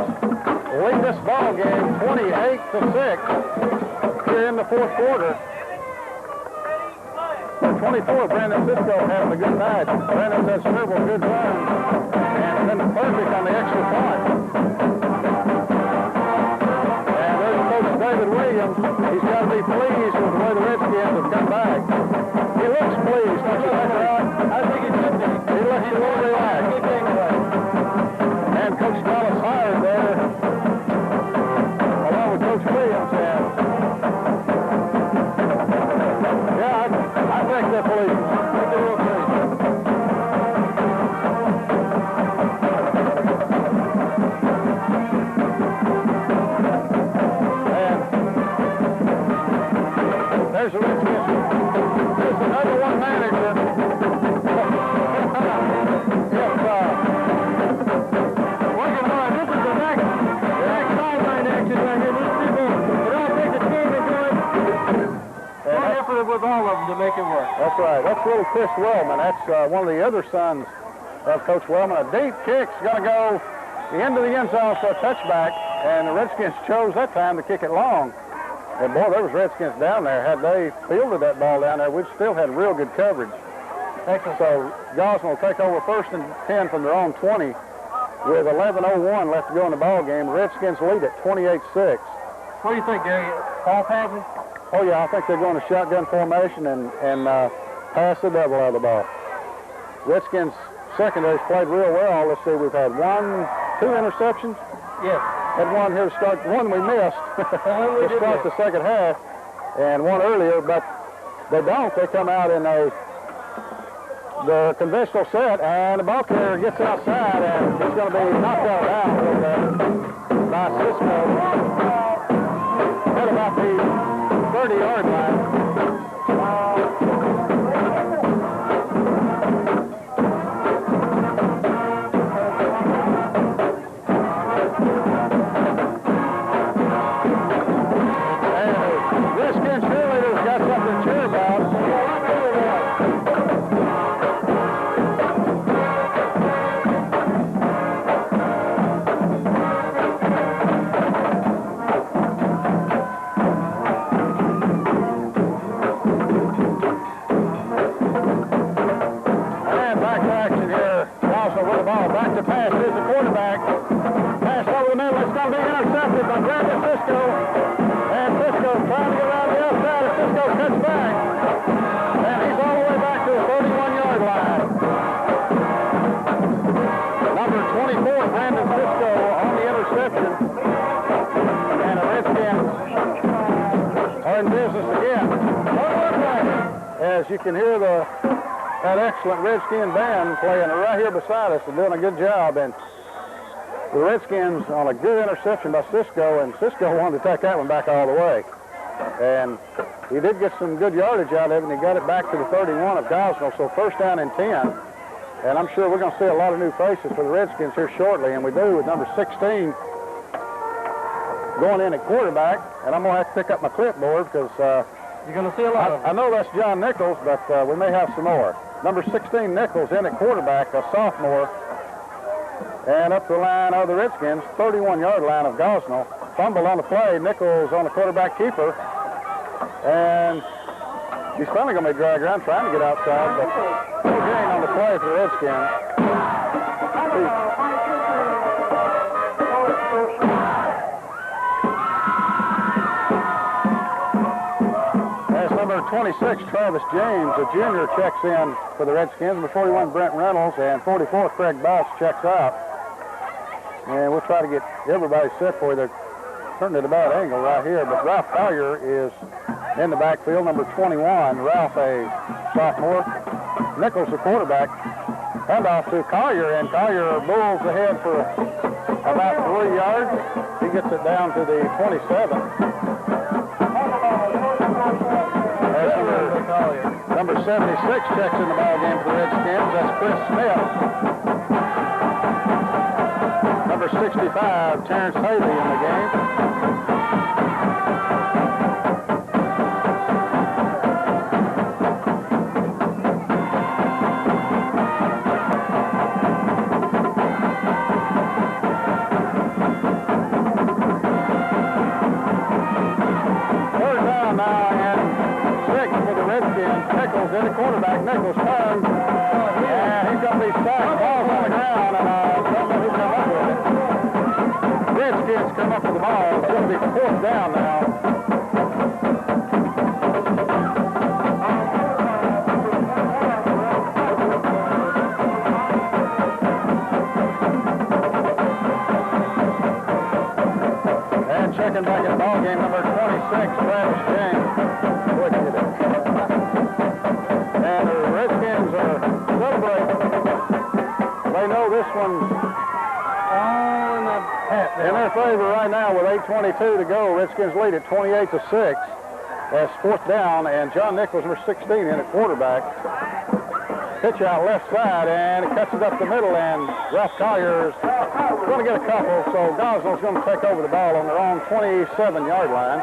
S1: lead this ball game 28-6 here in the fourth quarter. 24, Brandon Sisco having a good night. Brandon's had several good runs and been perfect on the extra point. And there's Coach David Williams. He's got to be pleased with the way the Redskins have come back. He looks pleased, don't you think, Rod? I think he should be. He looks a little relaxed. And Coach Dallas Howard there, along with Coach Williams. I think they're pleased. They're real pleased. And there's the Redskins. There's another one manager. Working hard. This is the next sideline action right here. These people, it all takes a team to do it. One effort with all of them to make it work. That's right. That's little Chris Wellman. That's one of the other sons of Coach Wellman. A deep kick's going to go the end of the end zone for a touchback, and the Redskins chose that time to kick it long. And boy, there was Redskins down there. Had they fielded that ball down there, we'd still had real good coverage. Excellent. So Gosnell will take over 1st and 10 from their own 20 with 11:01 left to go in the ball game. The Redskins lead at 28-6. What do you think, Gary? Ball passing? Oh, yeah, I think they're going to shotgun formation and pass the double out of the ball. Redskins secondary's played real well. Let's see, we've had 2 interceptions. Yes. Had one here to start, one we missed to start the second half, and one earlier, but they don't. They come out in the conventional set, and the ball carrier gets outside, and he's going to be knocked out a little bit by Sisco at about the 30-yard line. And the Redskins cheerleaders got something to cheer about. Back to pass. Here's the quarterback. Pass over the middle. It's going to be intercepted by Brandon Sisco. And Sisco trying to get around the outside. And Sisco cuts back. And he's all the way back to the 31-yard line. Number 24, Brandon Sisco on the interception. And the Redskins are in business again. As you can hear that excellent Redskin band playing right here beside us and doing a good job. And the Redskins on a good interception by Sisco, and Sisco wanted to take that one back all the way. And he did get some good yardage out of it, and he got it back to the 31 of Gosnell, so 1st down and 10. And I'm sure we're going to see a lot of new faces for the Redskins here shortly, and we do with number 16 going in at quarterback. And I'm going to have to pick up my clipboard because you're going to see a lot of them. I know that's John Nichols, but we may have some more. Number 16, Nichols, in at quarterback, a sophomore. And up the line of the Redskins, 31-yard line of Gosnell. Fumble on the play. Nichols on the quarterback keeper. And he's finally going to be dragged around trying to get outside, but no gain on the play for the Redskins. Number 26, Travis James, a junior, checks in for the Redskins. Number 41, Brent Reynolds, and 44, Craig Boss, checks out. And we'll try to get everybody set for you. They're turning at a bad angle right here, but Ralph Collier is in the backfield. Number 21, Ralph, a sophomore. Nichols, the quarterback. Handoff to Collier, and Collier bulls ahead for about 3 yards. He gets it down to the 27. Number 76 checks in the ball game for the Redskins. That's Chris Smith. Number 65, Terrence Haley in the game. Nichols in the quarterback. Nichols turns, and he's going to be sacked. Ball's on the ground, and I don't know who come up with it. Redskins come up with the ball. It's going to be 4th down now. And checking back in the ball game, number 26, Travis James. And the Redskins are celebrating. They know this one's all in their favor right now with 8:22 to go. Redskins lead at 28-6. That's 4th down, and John Nichols, number 16, in at quarterback. Pitch out left side, and it cuts it up the middle, and Ralph Collier's going to get a couple, so Gosnell's going to take over the ball on their own 27-yard line.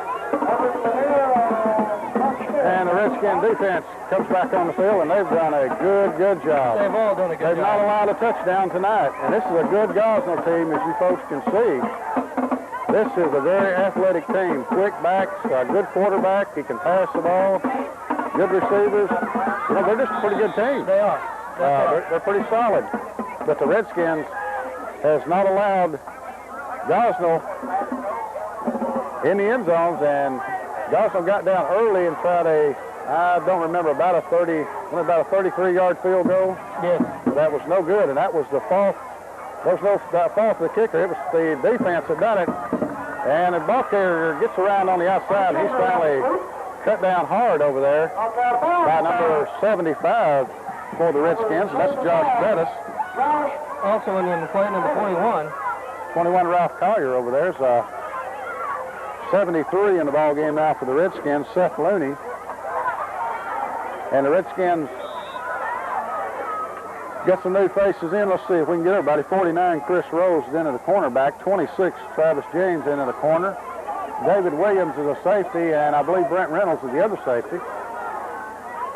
S1: And the Redskin defense comes back on the field, and they've done a good job.
S10: They've all done a good job.
S1: They've not allowed a touchdown tonight, and this is a good Gosnell team, as you folks can see. This is a very athletic team. Quick backs, a good quarterback. He can pass the ball. Good receivers. You know, they're just a pretty good team.
S10: They are.
S1: They're pretty solid. But the Redskins has not allowed Gosnell in the end zones, and Gosnell got down early and tried I don't remember, about a 33-yard field goal.
S10: Yes.
S1: That was no good, and that was the fault. There was no fault of the kicker. It was the defense that done it. And the ball carrier gets around on the outside. He's finally cut down hard over there by number 75 for the Redskins. And that's Josh Bettis.
S10: Also in the play, number 21.
S1: 21, Ralph Collier over there. 73 in the ball game now for the Redskins, Seth Looney. And the Redskins got some new faces in. Let's see if we can get everybody. 49, Chris Rose is into the cornerback. 26, Travis James into the corner. David Williams is a safety, and I believe Brent Reynolds is the other safety.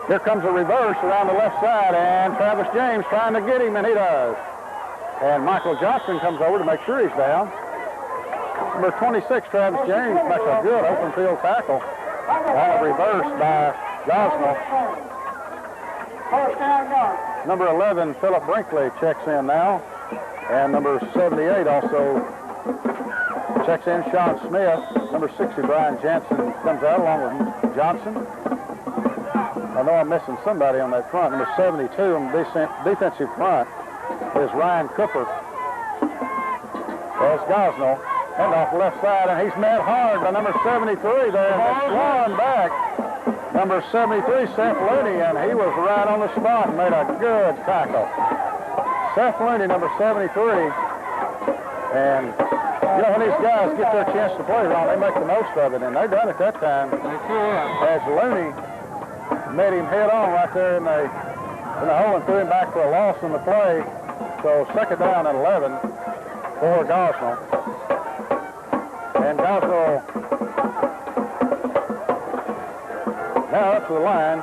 S1: Here comes a reverse around the left side, and Travis James trying to get him, and he does. And Michael Johnson comes over to make sure he's down. Number 26, Travis James, makes a good open field tackle. On a reverse by Gosnell. Number 11, Philip Brinkley checks in now. And number 78 also checks in, Sean Smith. Number 60, Brian Jansen, comes out along with Johnson. I know I'm missing somebody on that front. Number 72 on the defensive front is Ryan Cooper. There's Gosnell. Hand off the left side, and he's met hard by number 73 there. One back. Number 73, Seth Looney, and he was right on the spot and made a good tackle. Seth Looney, number 73. And, you know, when these guys get their chance to play, Ron, they make the most of it, and they done it that time. As Looney met him head on right there in the hole and threw him back for a loss in the play. So 2nd down and 11 for Gosnell. And Gosnell now up to the line.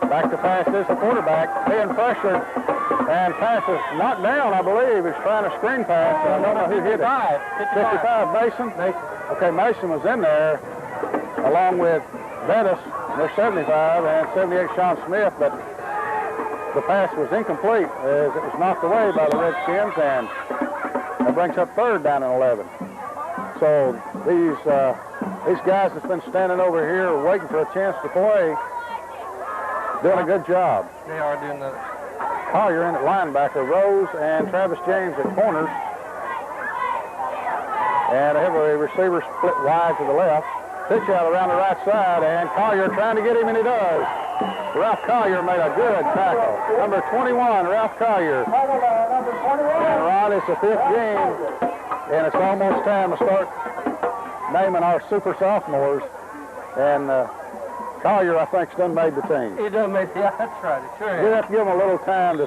S1: Back to pass is the quarterback, being pressured, and passes knocked down, I believe. He's trying to screen pass, and I don't know who hit it. 55, Mason? Okay, Mason was in there, along with Bettis, their 75, and 78, Sean Smith, but the pass was incomplete as it was knocked away by the Redskins, and that brings up 3rd down and 11. So these guys that's been standing over here waiting for a chance to play, doing a good job.
S10: They are doing that.
S1: Collier in at linebacker, Rose and Travis James at corners. And they have a receiver split wide to the left. Pitch out around the right side, and Collier trying to get him, and he does. Ralph Collier made a good tackle. Number 21, Ralph Collier. And Ron, it's the 5th game, and it's almost time to start naming our super sophomores. And Collier, I think, done made the team.
S2: He done made, yeah, that's right. It sure
S1: We
S2: is.
S1: have to give them a little time to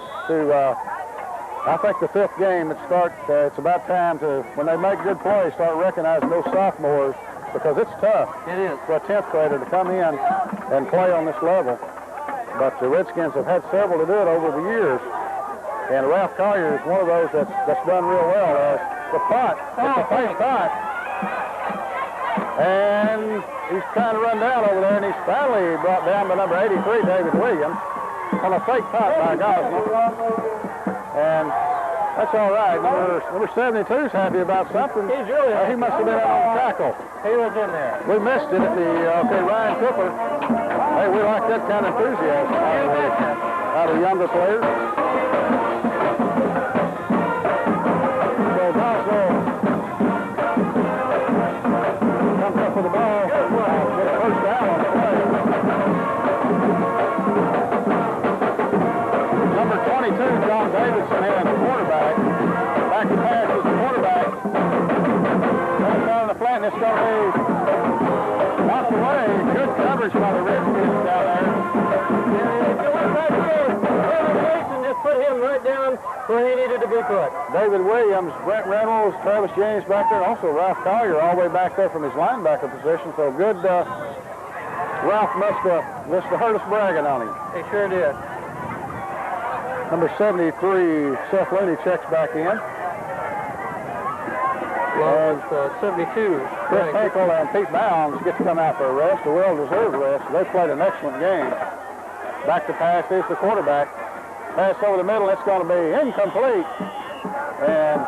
S1: I think the 5th game, it's about time to, when they make good plays, start recognizing those sophomores, because it's tough.
S2: It is.
S1: For a 10th grader to come in and play on this level. But the Redskins have had several to do it over the years. And Ralph Collier is one of those that's done real well. The punt, it's a fake punt. And he's trying to run down over there, and he's finally brought down by number 83, David Williams, on a fake punt by Gosnell. And that's all right. Number 72 is happy about something.
S2: He's really
S1: He must have been out on the tackle.
S2: He was in there.
S1: We missed it at the, Ryan Cooper. Hey, we like that kind of enthusiasm out of younger players. So Gosnell comes up with the ball. Gets first down on the play. Number 22, John Davidson, in the quarterback. Back to pass is the quarterback. Comes down in the flat, and it's going to be knocked away. Good coverage by the Redskins down there.
S2: If you went back there, Jason just put him right down where he needed to be put.
S1: David Williams, Brent Reynolds, Travis James back there, and also Ralph Collier all the way back there from his linebacker position. So good. Ralph must have heard us bragging on him.
S2: He sure did.
S1: Number 73, Seth Looney checks back in.
S2: Well, it's 72.
S1: Chris Hinkle and Pete Bounds get to come out for a rest, a well-deserved rest. They played an excellent game. Back to pass is the quarterback. Pass over the middle, it's going to be incomplete. And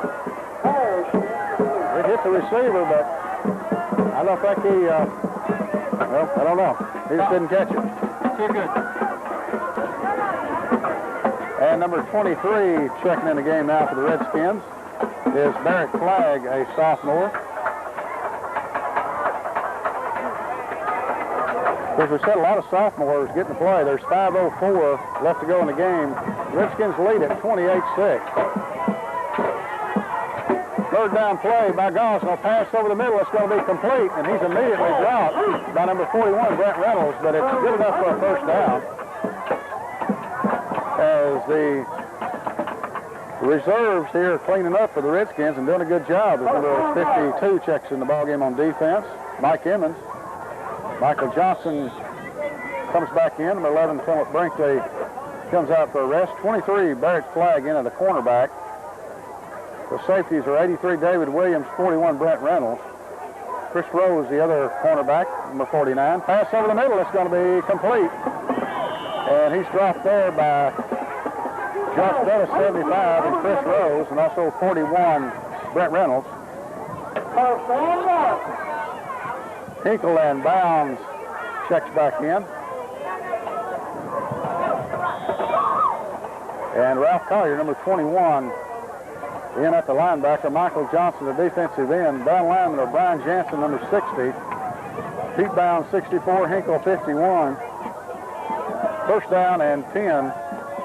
S1: it hit the receiver, but I don't think he, well, I don't know. He just didn't catch it.
S2: Too good.
S1: And number 23 checking in the game now for the Redskins is Barrett Flagg, a sophomore. Of course, we said a lot of sophomores getting to play. There's 5:04 left to go in the game. Redskins lead at 28-6. Third down play by Gosnell. Pass over the middle. It's going to be complete, and he's immediately dropped by number 41, Brent Reynolds, but it's good enough for a first down. As the reserves here cleaning up for the Redskins and doing a good job. As number 52 checks in the ballgame on defense, Mike Emmons. Michael Johnson comes back in. Number 11, Philip Brinkley comes out for a rest. 23, Barrett Flagg in at the cornerback. The safeties are 83, David Williams, 41, Brent Reynolds. Chris Rose, the other cornerback, number 49. Pass over the middle, it's going to be complete. And he's dropped there by Josh Bettis, 75, and Chris Rose, and also 41, Brent Reynolds. Hinkle and Bounds checks back in. And Ralph Collier, number 21, in at the linebacker. Michael Johnson, the defensive end. Down lineman are Brian Jansen, number 60. Pete Bounds, 64. Hinkle, 51. First down and 10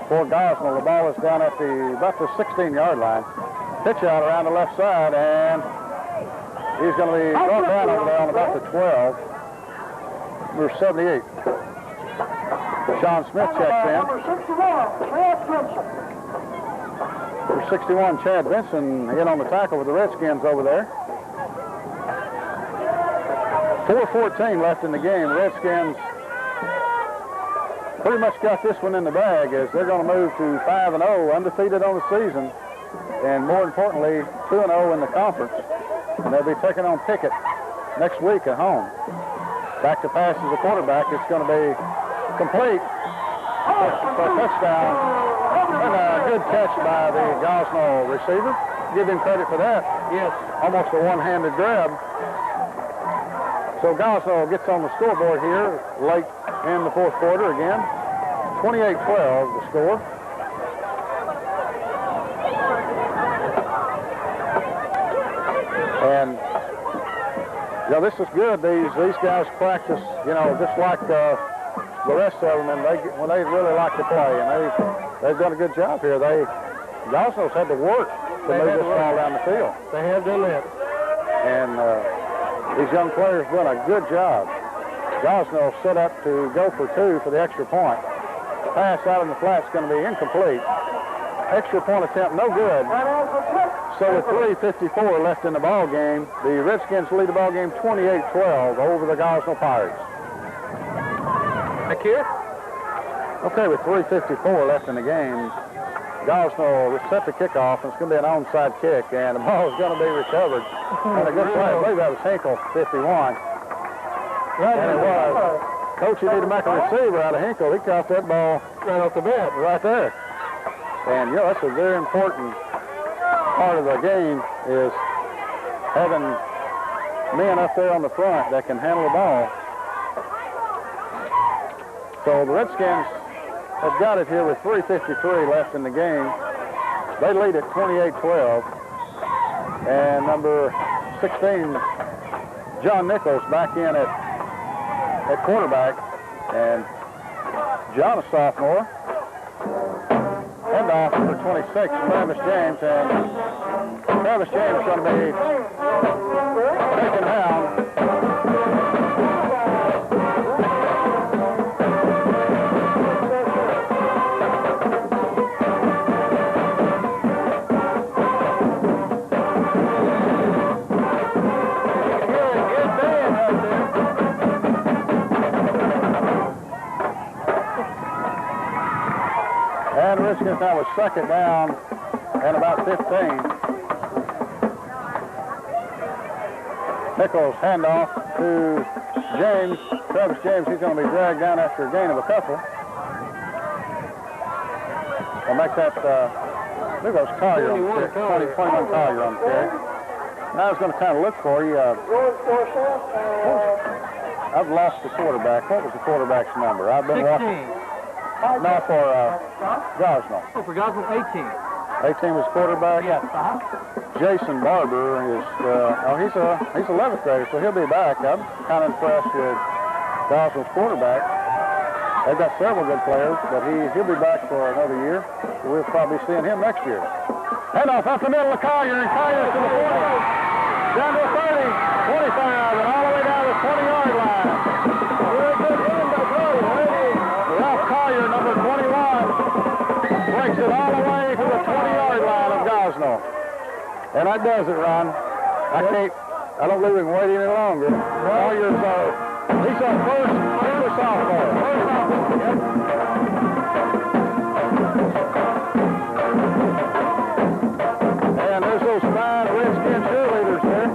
S1: for Gosnell. The ball is down at about the 16-yard line. Pitch out around the left side, and he's going to be brought down over there on about the 12. Number 78. Sean Smith checks in.
S3: Number 61, Chad Benson.
S1: Number 61, Chad Benson, in on the tackle with the Redskins over there. 4:14 left in the game. Redskins pretty much got this one in the bag, as they're going to move to 5-0, undefeated on the season, and more importantly, 2-0 in the conference. And they'll be taking on Pickett next week at home. Back to pass as the quarterback. It's going to be complete for a touchdown. And a good catch by the Gosnell receiver. Give him credit for that.
S2: Yes.
S1: Almost a one-handed grab. So Gosnell gets on the scoreboard here late in the fourth quarter again. 28-12 the score. And, you know, this is good. These guys practice, you know, just like the rest of them, and when they really like to play, and they've done a good job here. Gosnell's had to work to move this ball down the field.
S2: They have done that.
S1: And these young players done a good job. Gosnell set up to go for 2 for the extra point. Pass out in the flat's going to be incomplete. Extra point attempt, no good. So with 3:54 left in the ball game, the Redskins lead the ball game 28-12 over the Gosnell Pirates.
S2: Back here?
S1: Okay, with 3:54 left in the game, Gosnell will set the kickoff, and it's going to be an onside kick, and the ball is going to be recovered. And a good play. I believe that was Hinkle, 51. And it was. Coach, you need to make a receiver out of Hinkle. He caught that ball
S2: Right off the bat.
S1: right there. And, that's a very important part of the game is having men up there on the front that can handle the ball. So the Redskins have got it here with 3:53 left in the game. They lead at 28-12. And number 16, John Nichols, back in at quarterback. And John, a sophomore. Handoff number 26, Travis James. And Travis James is going to be taken down. And the Redskins now with second down and about 15. Nichols handoff to James. Travis James, he's going to be dragged down after a gain of a couple. I'll make that, I believe that was Collier on the kick. 21 Collier on the kick. Now I was going to kind of look for you. I've lost the quarterback. What was the quarterback's number? I've been
S2: 16.
S1: watching. No, for Gosnell.
S2: Oh, for Gosnell, 18.
S1: 18 was quarterback.
S2: Yes.
S1: Jason Barber is, he's 11th grader, so he'll be back. I'm kind of impressed with Gosnell's quarterback. They've got several good players, but he'll be back for another year. So we'll probably be seeing him next year. Handoff up the middle of Collier, and Collier's to the 40. Down to the 30, 25, and all the way down to the 20-yard line. Collier, number 21, breaks it all the way to the 20-yard line of Gosnell. And that does it, Ron. I don't believe we can wait any longer. Collier's he's our first sophomore. And there's those fine Redskin cheerleaders there.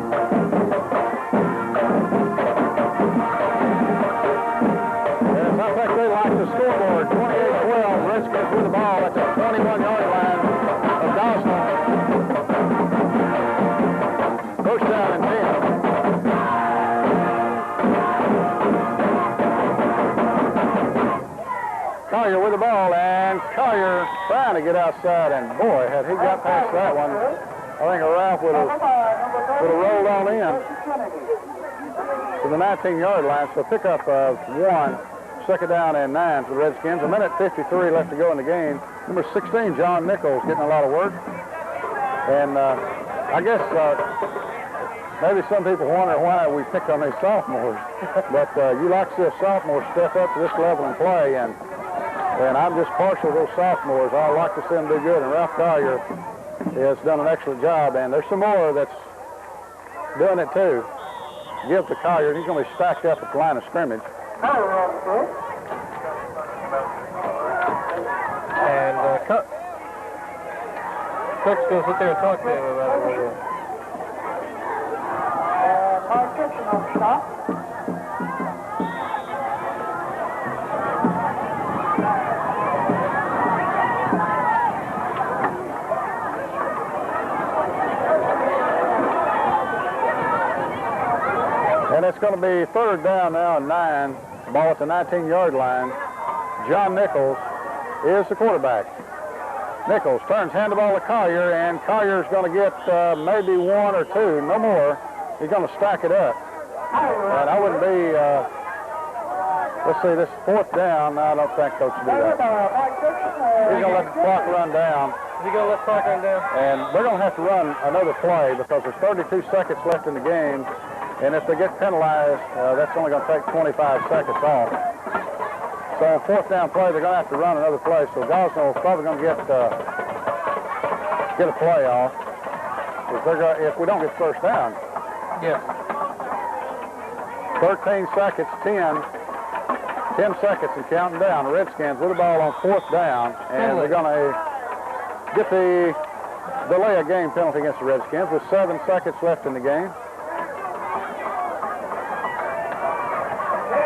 S1: And I think they like the scoreboard. 28-12, Redskins with the ball at the 21-yard line of Gosnell. First down and 10. Collier with the ball, and Collier trying to get outside, and boy, had he got past that one, I think Ralph would have rolled on in to the 19-yard line. So pickup of 1, second down and 9 for the Redskins. A minute 53 left to go in the game. Number 16, John Nichols, getting a lot of work. And I guess maybe some people wonder why we picked on these sophomores. But you like to see a sophomore step up to this level and play, and I'm just partial to those sophomores. I like to see them do good, and Ralph Collier has done an excellent job, and there's some more that's doing it too. Give to Collier, and he's going to be stacked up at the line of scrimmage.
S2: And Coach's going to sit there and talk to him about it a little bit.
S3: Stop.
S1: And it's going to be third down now and 9. Ball at the 19-yard line. John Nichols is the quarterback. Nichols turns handball to Collier, and Collier's going to get maybe 1 or 2, no more. He's going to stack it up. And I wouldn't be Let's see, this is 4th down. No, I don't think Coach will do that. He's going to let the clock run down.
S2: Is he going to let the clock run down?
S1: And they're going to have to run another play because there's 32 seconds left in the game. And if they get penalized, that's only going to take 25 seconds off. So on 4th down play, they're going to have to run another play. So Gosnell is probably going to get a play off if we don't get first down.
S2: Yes.
S1: 13 seconds, 10 seconds and counting down. The Redskins with the ball on 4th down, and they're going to get the delay of game penalty against the Redskins with 7 seconds left in the game.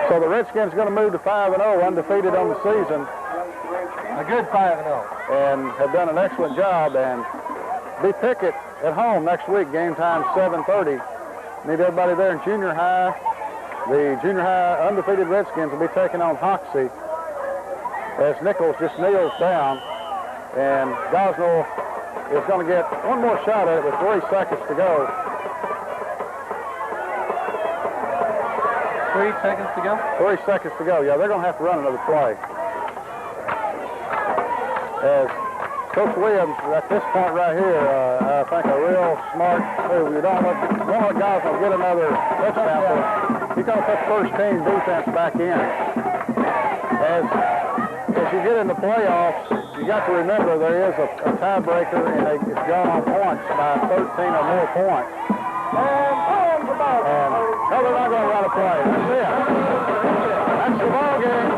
S1: So the Redskins are going to move to 5-0, undefeated on the season.
S2: A good 5-0.
S1: And have done an excellent job. And be Pickett at home next week. Game time 7:30. Need everybody there in junior high. The junior high undefeated Redskins will be taking on Hoxie as Nichols just kneels down. And Gosnell is going to get one more shot at it with 3 seconds to go.
S2: 3 seconds to go?
S1: 3 seconds to go. Yeah, they're going to have to run another play. As Coach Williams, at this point right here, I think a real smart move. You don't let guys get another touchdown. So he's going to put first team defense back in. As you get in the playoffs, you got to remember there is a tiebreaker, and it's gone on points by 13 or more points. And no, they're not going to run a play. That's it. That's the ball game.